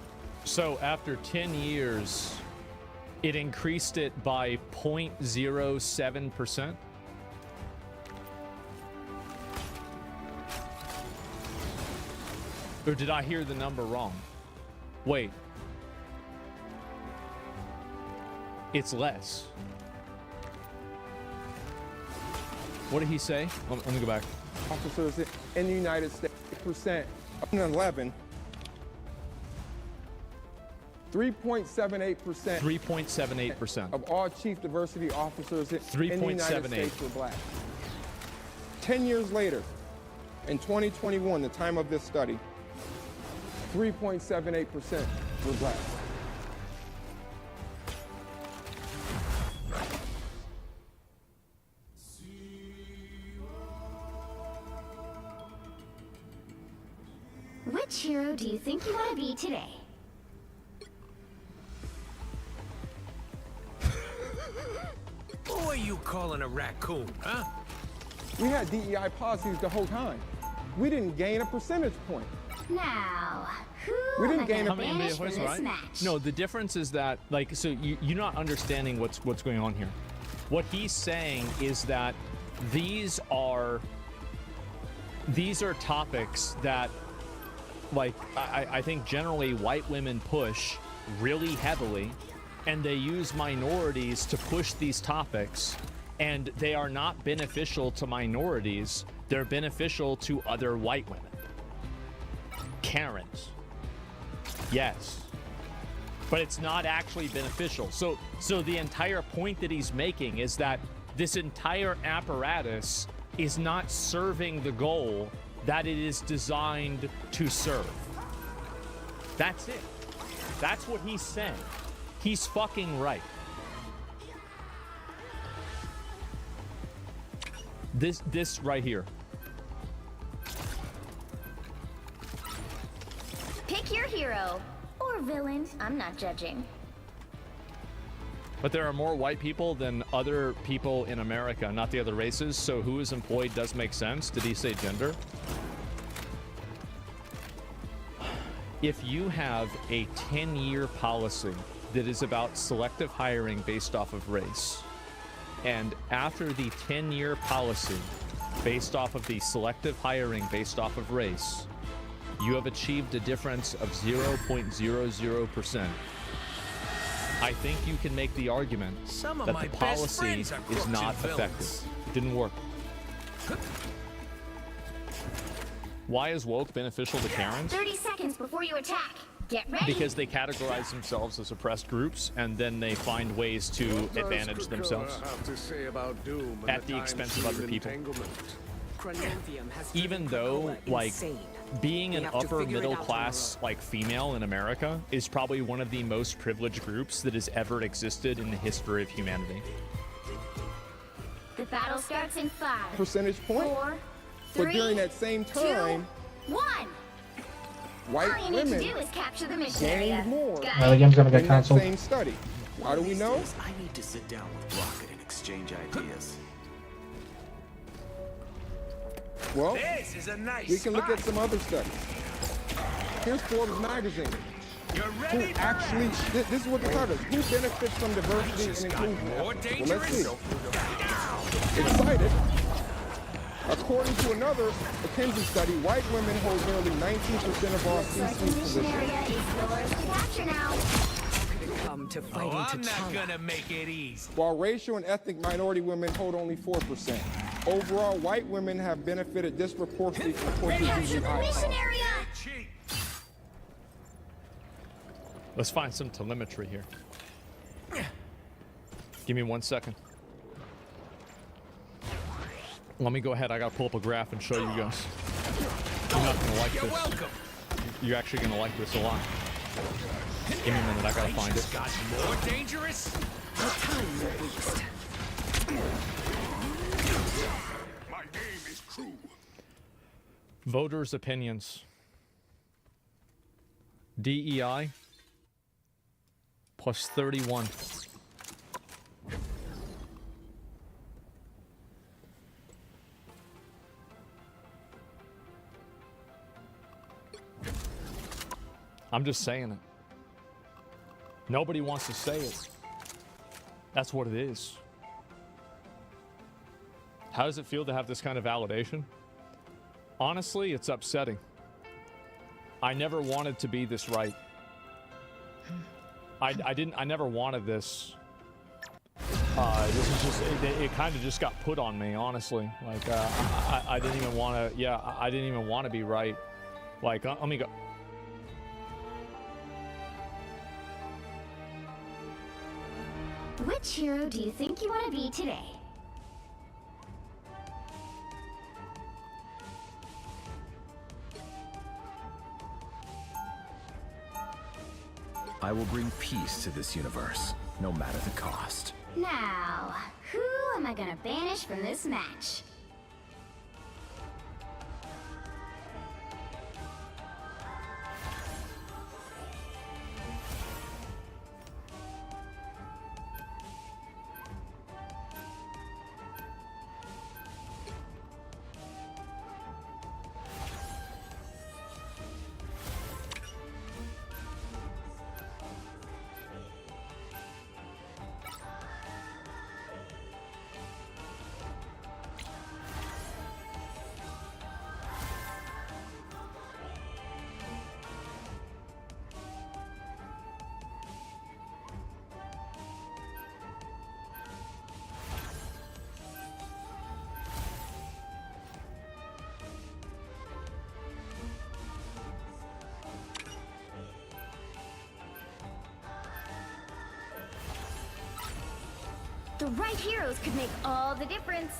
So after 10 years, it increased it by 0.07%. Or did I hear the number wrong? Wait. It's less. What did he say? Let me go back. Officers in the United States, percent up in 11, 3.78%. 3.78% of all chief diversity officers in the United States were black. 10 years later, in 2021, the time of this study, 3.78% were black. Which hero do you think you want to be today? Who are you calling a raccoon, huh? We had DEI policies the whole time. We didn't gain a percentage point. Now, who We didn't am I gain gonna a banish from this match? No, the difference is that, like, so you're not understanding what's going on here. What he's saying is that these are topics that, like, I think generally white women push really heavily, and they use minorities to push these topics, and they are not beneficial to minorities. They're beneficial to other white women. Karens. Yes. But it's not actually beneficial. So the entire point that he's making is that this entire apparatus is not serving the goal that it is designed to serve. That's it. That's what he's saying. He's fucking right. This right here. Pick your hero or villain. I'm not judging. But there are more white people than other people in America, not the other races, so who is employed does make sense. Did he say gender? If you have a 10-year policy that is about selective hiring based off of race, and after the 10-year policy based off of the selective hiring based off of race, you have achieved a difference of 0.00%. I think you can make the argument that the policy is not effective. It didn't work. Why is woke beneficial to Karens? 30 seconds before you attack. Get ready. Because they categorize themselves as oppressed groups, and then they find ways to advantage themselves at the expense of other people. Even though, like, being an upper middle class, like, female in America is probably one of the most privileged groups that has ever existed in the history of humanity. The battle starts in 5 percentage point. 4, But 3, during that same time, 2, 1. white All you need women to do is capture the mission area. gained more Now the game's gonna get in that cancelled. same study. How do we know? I need to sit down with Rocket and exchange ideas. Well, This is a nice we can look at spot. some other studies. Here's Forbes magazine. You're Who ready? actually, this is what the title is. Who benefits from diversity and inclusion? More Well, let's dangerous. see. Excited. According to another McKinsey study, white women hold nearly 19% of all C-suite Mission positions. area is yours to capture now. Come to Oh, fighting I'm not T'Challa. gonna make it easy. While racial and ethnic minority women hold only 4%. Overall, white women have benefited disproportionately from courses using Capture the mission iPhones. area. Let's find some telemetry here. Give me 1 second. Let me go ahead. I gotta pull up a graph and show you guys. You're not gonna like You're this. welcome. You're actually gonna like this a lot. Give me a minute. I gotta find it. Got more dangerous. No time to waste. My name is Crew. Voters' opinions. DEI plus 31. I'm just saying it. Nobody wants to say it. That's what it is. How does it feel to have this kind of validation? Honestly, it's upsetting. I never wanted to be this right. I never wanted this. This is just, it kind of just got put on me, honestly. Like, I didn't even want to, yeah, I didn't even want to be right. Like, let me go. Which hero do you think you want to be today? I will bring peace to this universe, no matter the cost. Now, who am I gonna banish from this match? The right heroes could make all the difference.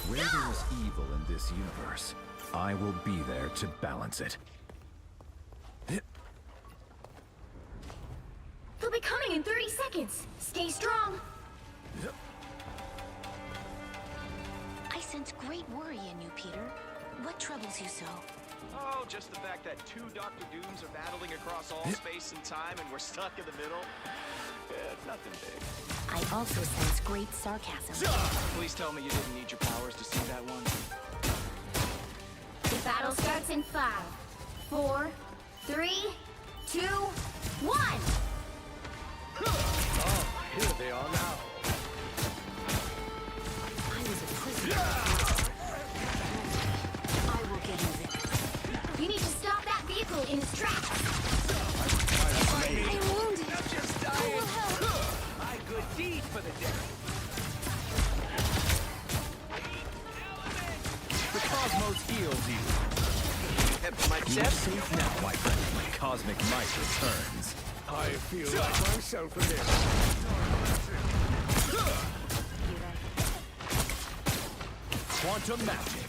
Where there is evil in this universe, I will be there to balance it. They'll be coming in 30 seconds. Stay strong. I sense great worry in you, Peter. What troubles you so? Oh, just the fact that two Dr. Dooms are battling across all space and time and we're stuck in the middle. Yeah, it's nothing big. I also sense great sarcasm. Please tell me you didn't need your powers to see that one. The battle starts in 5, 4, 3, 2, 1. Oh, here they are now. I was a prisoner. I will get you there. You need to stop that vehicle in its tracks. I'm wounded. I'm just I dying. will help. My good deed for the day. The cosmos heals you. My You're safe now, my friend. Cosmic might returns. I feel like myself again. Quantum magic.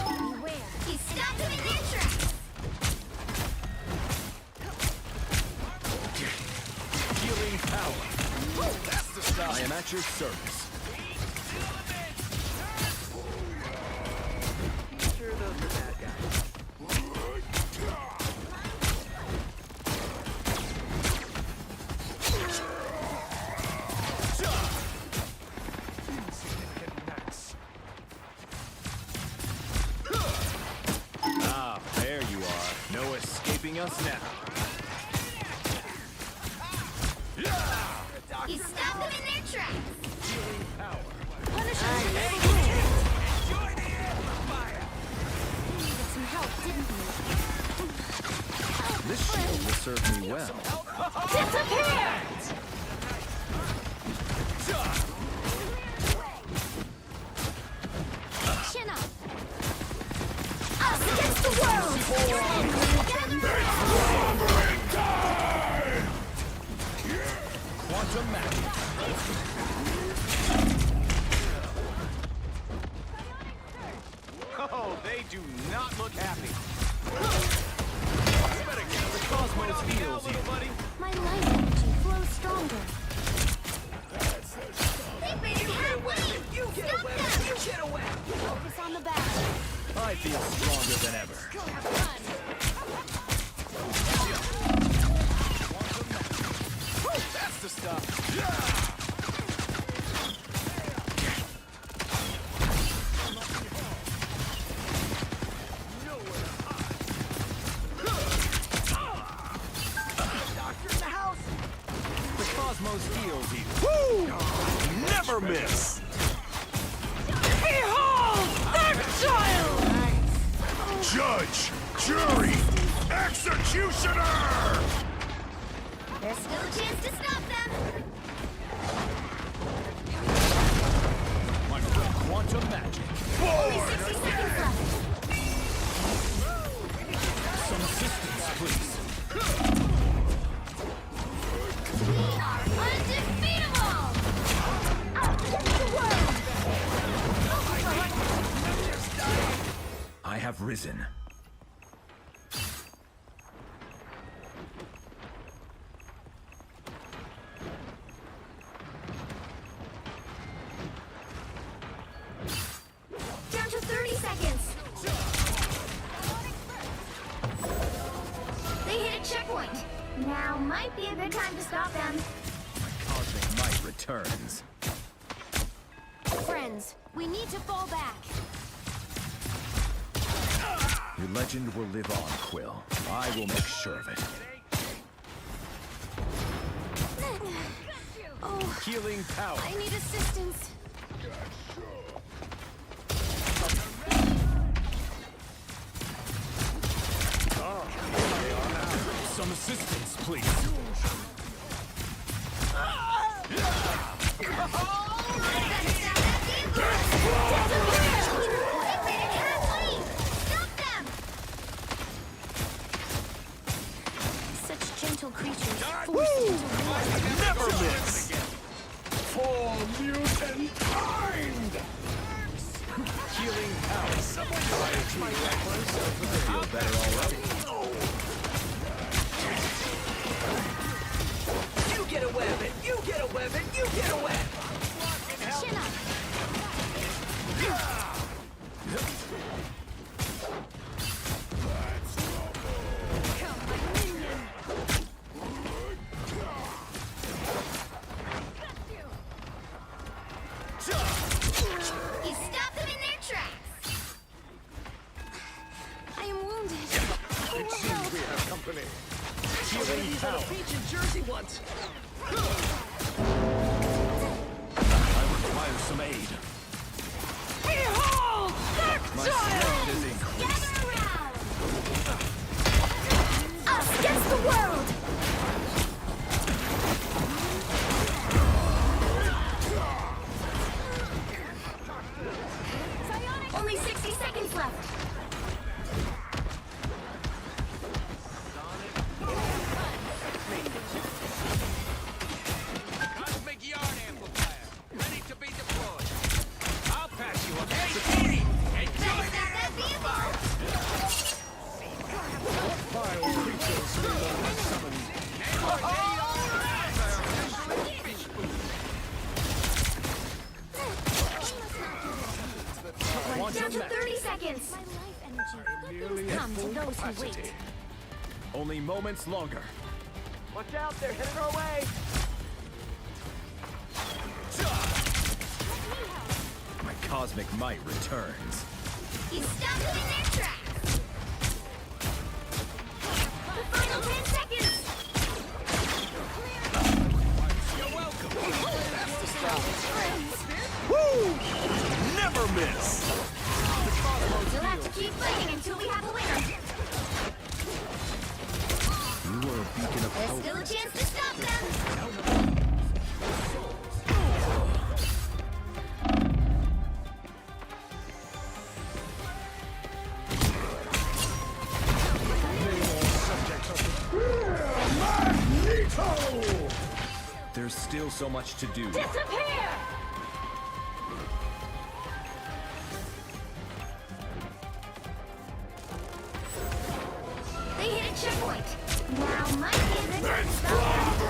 Beware. He stopped him in their tracks. Healing power. That's the stuff. I am at your service. Sure, those are bad guys. Ah, there you are. No escaping us now. He stopped them in their tracks. Healing power. Punisher. Enjoy the amplifier. You needed some help, didn't you? This shield will serve me well. Disappear! Chin up. Us against the world! Quantum magic. Oh, they do not look happy. The cosmos heals you. My life energy flows stronger. They made it halfway! You get Stop away! them! You get away! Focus on the battle. I feel stronger than ever. Go have fun. That's the stuff. Doctor in the house. The cosmos heals you. Woo! Never miss. Behold! That child! Judge, jury, executioner! There's still a chance to stop them. My friend, quantum magic. Only 60 seconds left. Some assistance, please. We are undefeatable! Out against the world! I have risen. Down to 30 seconds. They hit a checkpoint. Now might be a good time to stop them. My cosmic might returns. Friends, we need to fall back. Your legend will live on, Quill. I will make sure of it. Oh, Healing power. I need assistance. Some assistance, please. Such gentle creatures forced into Never miss! For mutant kind! Healing power. Feel better already. You get a weapon! You get a weapon! You get a weapon! Chin up. You stop them in their tracks. I am wounded. It seems we have company. Healing These power. little peach in Jersey once. I require some aid. Behold! My Dark strength is increased. Gather around. Us against the world. Only 60 seconds left. Cosmic yard amplifier. Ready to be deployed. I'll pass you up. Hey, enjoy that vehicle. vile creatures may not summon. Down to 30 seconds. Nearly at Come to full those who capacity. wait. Only moments longer. Watch out, they're headed our way. My cosmic might returns. You stop them in their tracks. The final 10 seconds. You're welcome. Friends. Woo! Never miss. You'll have to keep fighting until we have a winner. You are a beacon of There's hope. still a chance to stop them. There's still so much to do. Disappear! They hit a checkpoint. Now might be a good time to stop them.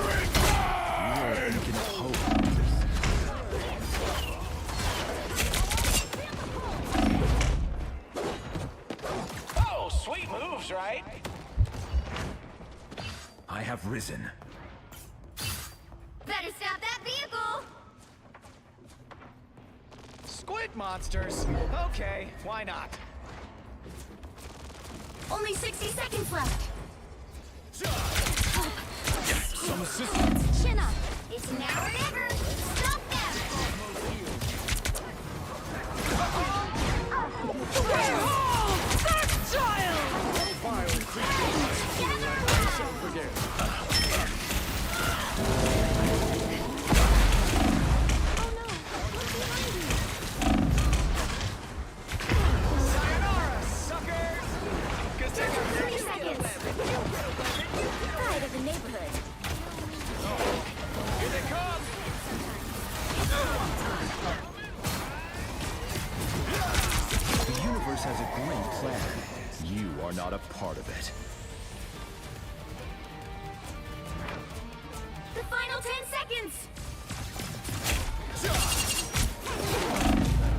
You are a beacon of hope. Oh, sweet moves, right? I have risen. Better stop that vehicle. Squid monsters. Okay, why not? Only 60 seconds left. Some assistance. Chin up. It's now or never. Stop them. Behold! Dark child! Vile creatures. Gather around. Sayonara, suckers! 'Cause they're 30 seconds. Pride of the neighborhood. Here they come! The universe has a great plan. You are not a part of it. The final 10 seconds.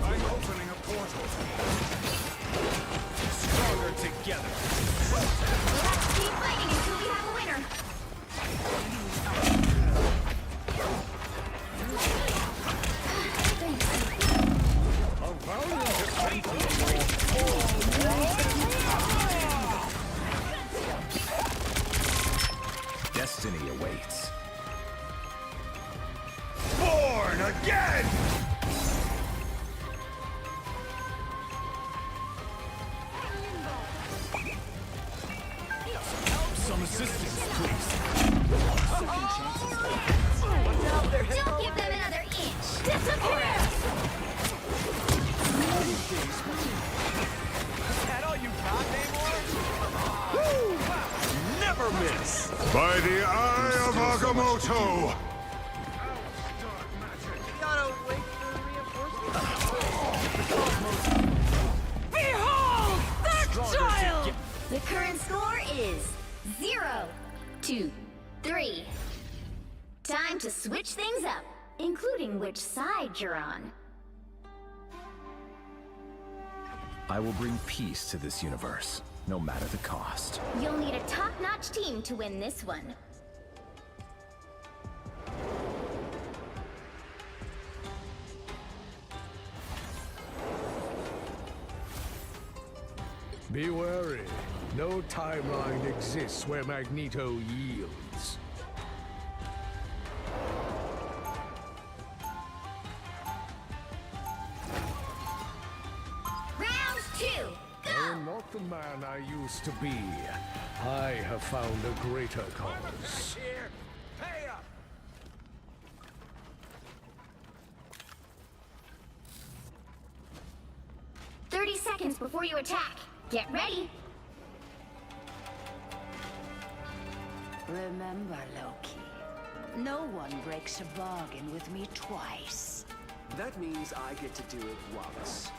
I'm opening a portal. Stronger together. We'll have to keep fighting until we have a winner. A valiant Assistance, please. Don't give them another inch. Disappear! Is that all you got, Namor? Never miss. By the eye of Agamotto! Gotta wait for reinforcements. Behold the child! The current score is 0, 2, 3. Time to switch things up, including which side you're on. I will bring peace to this universe, no matter the cost. You'll need a top-notch team to win this one. Be wary. No timeline exists where Magneto yields. Round 2, I go! am not the man I used to be. I have found a greater cause. Here, pay up. Seconds before you attack. Get ready. Remember, Loki, no one breaks a bargain with me twice. That means I get to do it once.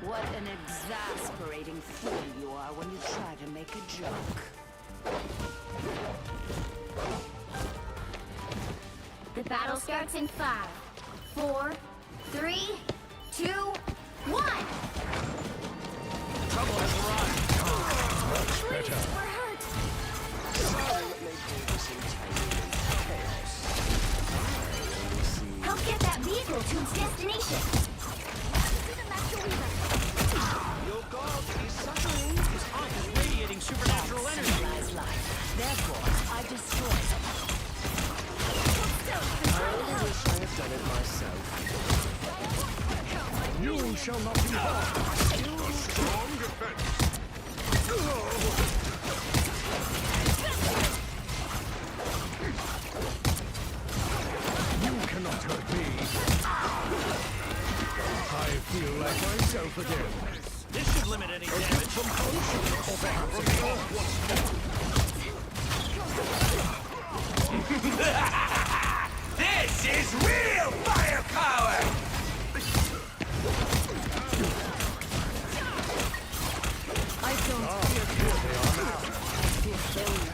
What an exasperating fool you are when you try to make a joke. The battle starts in 5, 4, 3, 2, 1. Trouble has arrived. Much better. We're hurt. Sorry what may call this entire chaos. Help get that vehicle to its destination. Your god is suffering. His eye is radiating supernatural energy. Life. Therefore, I destroy them. I only wish I had done it myself. You shall not be harmed. A strong defense. You cannot hurt me. I feel like myself again. This should limit any damage from potion, or perhaps This is real firepower! I don't fear failure. I fear failure.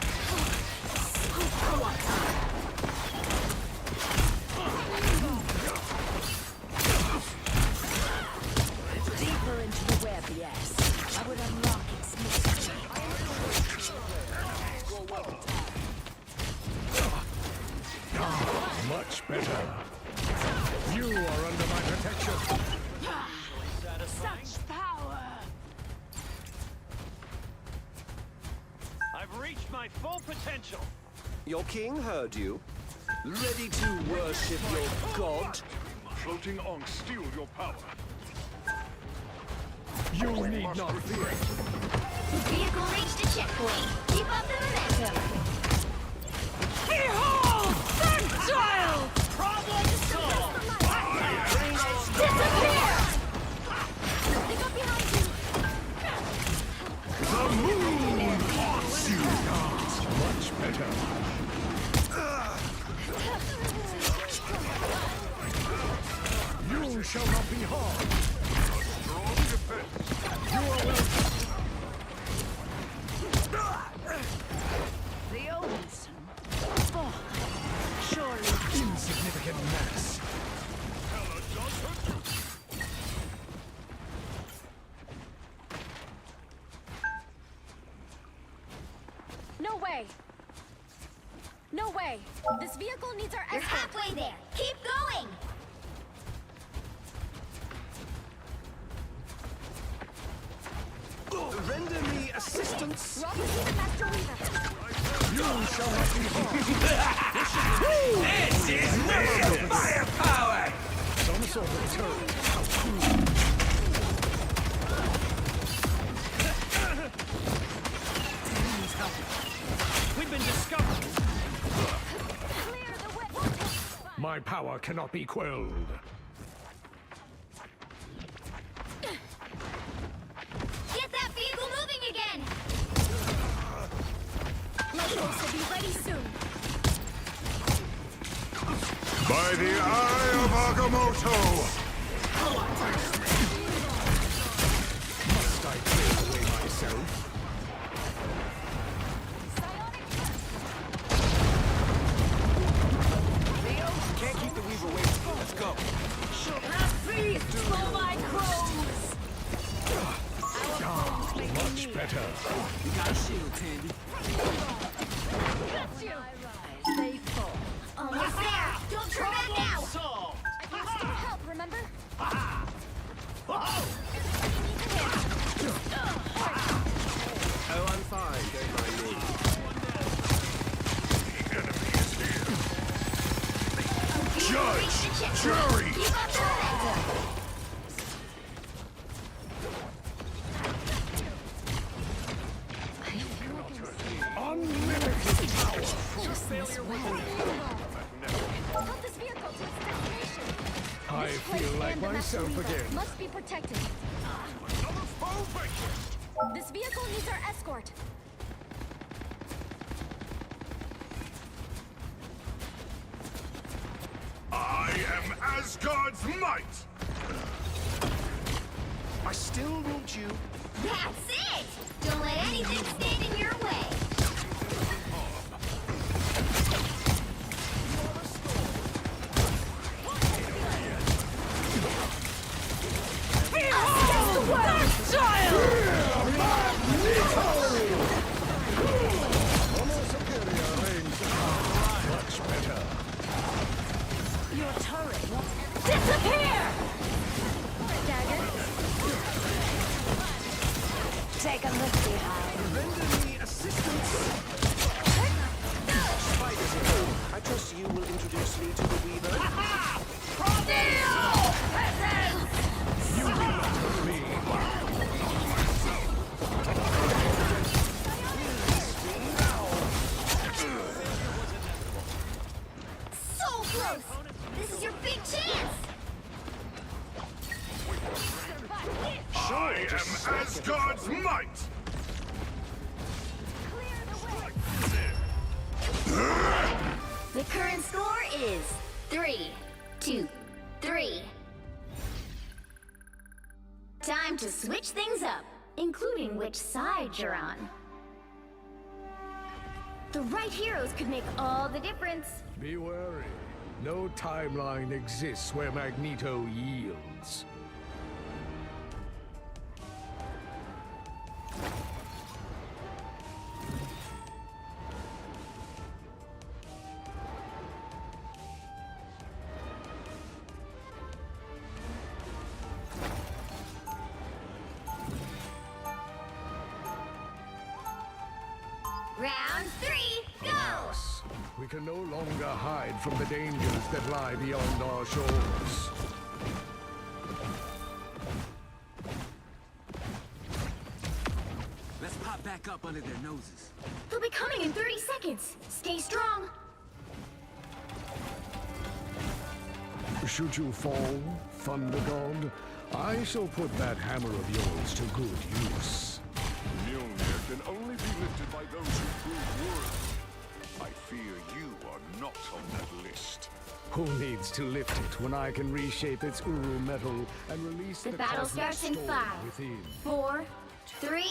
Deeper into the web, yes. I would unlock its mystery. Much better. You are under my protection. Such power! I've reached my full potential. Your king heard you. Ready to worship your god? Floating on, steal your power. You need not fear. Vehicle reached a checkpoint. Keep up the momentum. Behold the child! Problem solved! Disappear! They got behind you. The moon haunts you. Much better. You shall not be harmed. Strong defense. You are welcome. The Odinson. Oh, surely. Insignificant mass. No way. No way. This vehicle needs our You're escort. halfway there. Keep going. Render me assistance. Robin, see the Master Weaver. You shall not be harmed. This is real firepower! Some sort of turret. We've been my power cannot be quelled. Get that vehicle moving again! Lycos will be ready soon. By the eye of Agamotto! Must I clear away myself? Can't keep the Weaver waiting. Let's go. Have feast for my crows! Much better. You got a shield, Tandy. Stay full. Almost there! Don't turn back now! Solved. I can still help, remember? Oh, I'm fine. Don't mind me. Judge! Jury! Keep up the momentum! Unlimited power! Help this vehicle to its destination! I feel like myself again. Must be protected. This vehicle needs our escort. I am Asgard's might! I still need you. That's it! Don't let anything stand in your way. Behold that child! Much better. Your turret. Disappear! Dagger. Take a look behind. Render me assistance. I trust you will introduce me to the Weaver. You will not hurt me. So close! This is your big chance! I am Asgard's might! The current score is 3-2-3. Time to switch things up, including which side you're on. The right heroes could make all the difference. Be wary. No timeline exists where Magneto yields. Round 3, go! We can no longer hide from the dangers that lie beyond our shores. Let's pop back up under their noses. They'll be coming in 30 seconds. Stay strong. Should you fall, Thunder God, I shall put that hammer of yours to good use. Mjolnir can only be lifted by those who prove worthy. I fear you are not on that list. Who needs to lift it when I can reshape its Uru metal and release the battle cosmic starts in storm 5, within? 4, 3,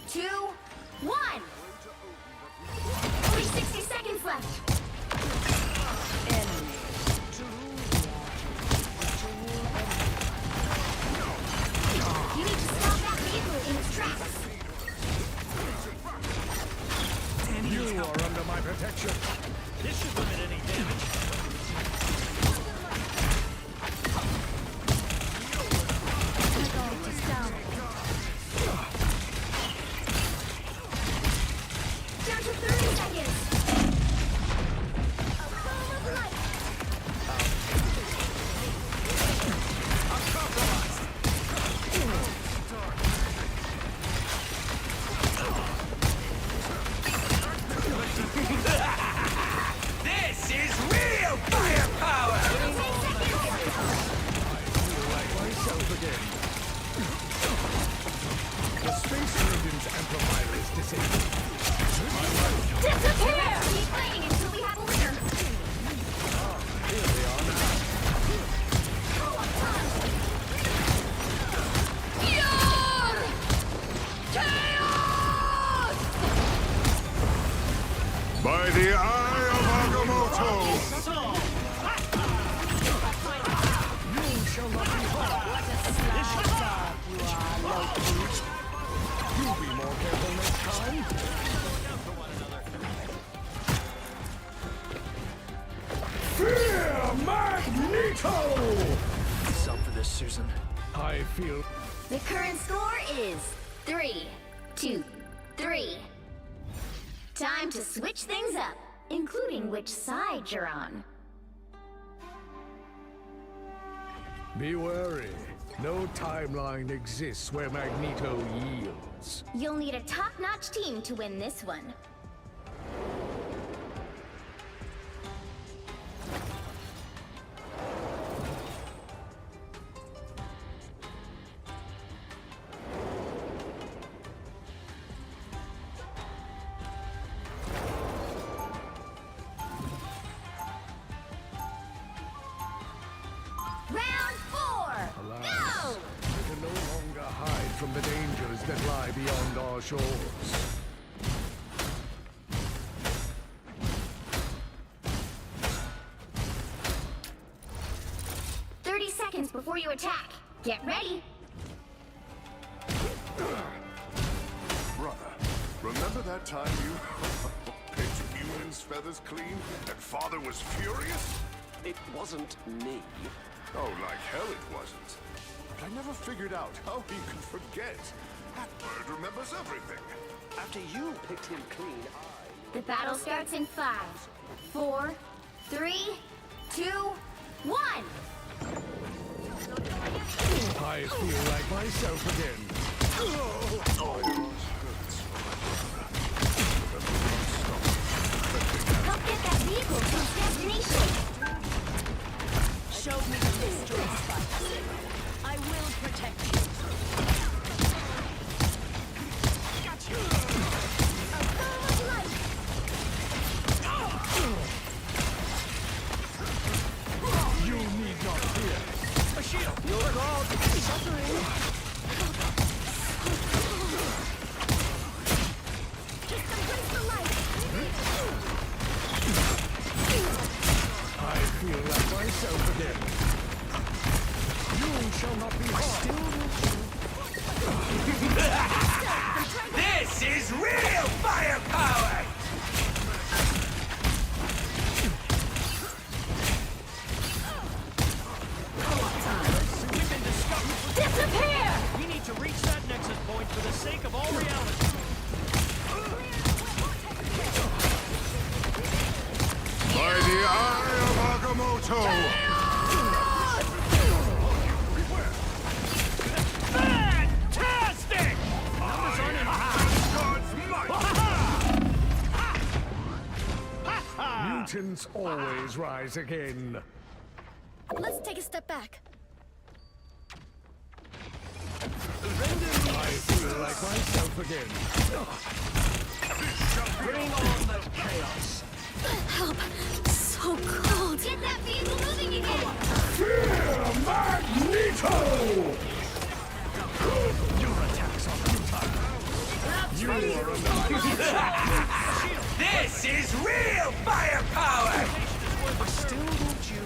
2, 1. Only 60 seconds left. You need to stop that vehicle in its tracks. You are under my protection. This should limit any damage. Down to 30 seconds. A boom of light. I'm compromised. This is real Disappear! Keep fighting until we have a winner. Here they are now. Chaos! By the eye of Agamotto! You shall not be harmed. You'll be more careful next time. Fear Magneto! What's up for this, Susan? I feel... The current score is 3-2-3. Time to switch things up, including which side you're on. Be wary. No timeline exists where Magneto yields. You'll need a top-notch team to win this one. Round 4! Alas, Now! we can no longer hide from the dangers that lie beyond our shores. Seconds before you attack. Get ready. Brother, remember that time you picked humans' feathers clean and Father was furious? It wasn't me. Oh, like hell it wasn't. But I never figured out how he could forget. That bird remembers everything. After you picked him clean, The battle starts in 5, 4, 3, 2, 1. I feel like myself again. Help get that vehicle to its destination. Show me the distress spikes. I will protect you. Got you. A beam of light. You need not fear. a shield. You're all suffering. Just embrace the light. I feel like myself again. You shall not be harmed. This is real firepower! Disappear! We need to reach that nexus point for the sake of all reality. By the eye of Agamotto! Fantastic! God's might! Mutants always rise again. Let's take a step back. I feel like myself again. Bring on the chaos. Help! So cold. Get that vehicle moving again. Fear Magneto! Your attacks are futile. You are under This is real firepower! Still, won't you?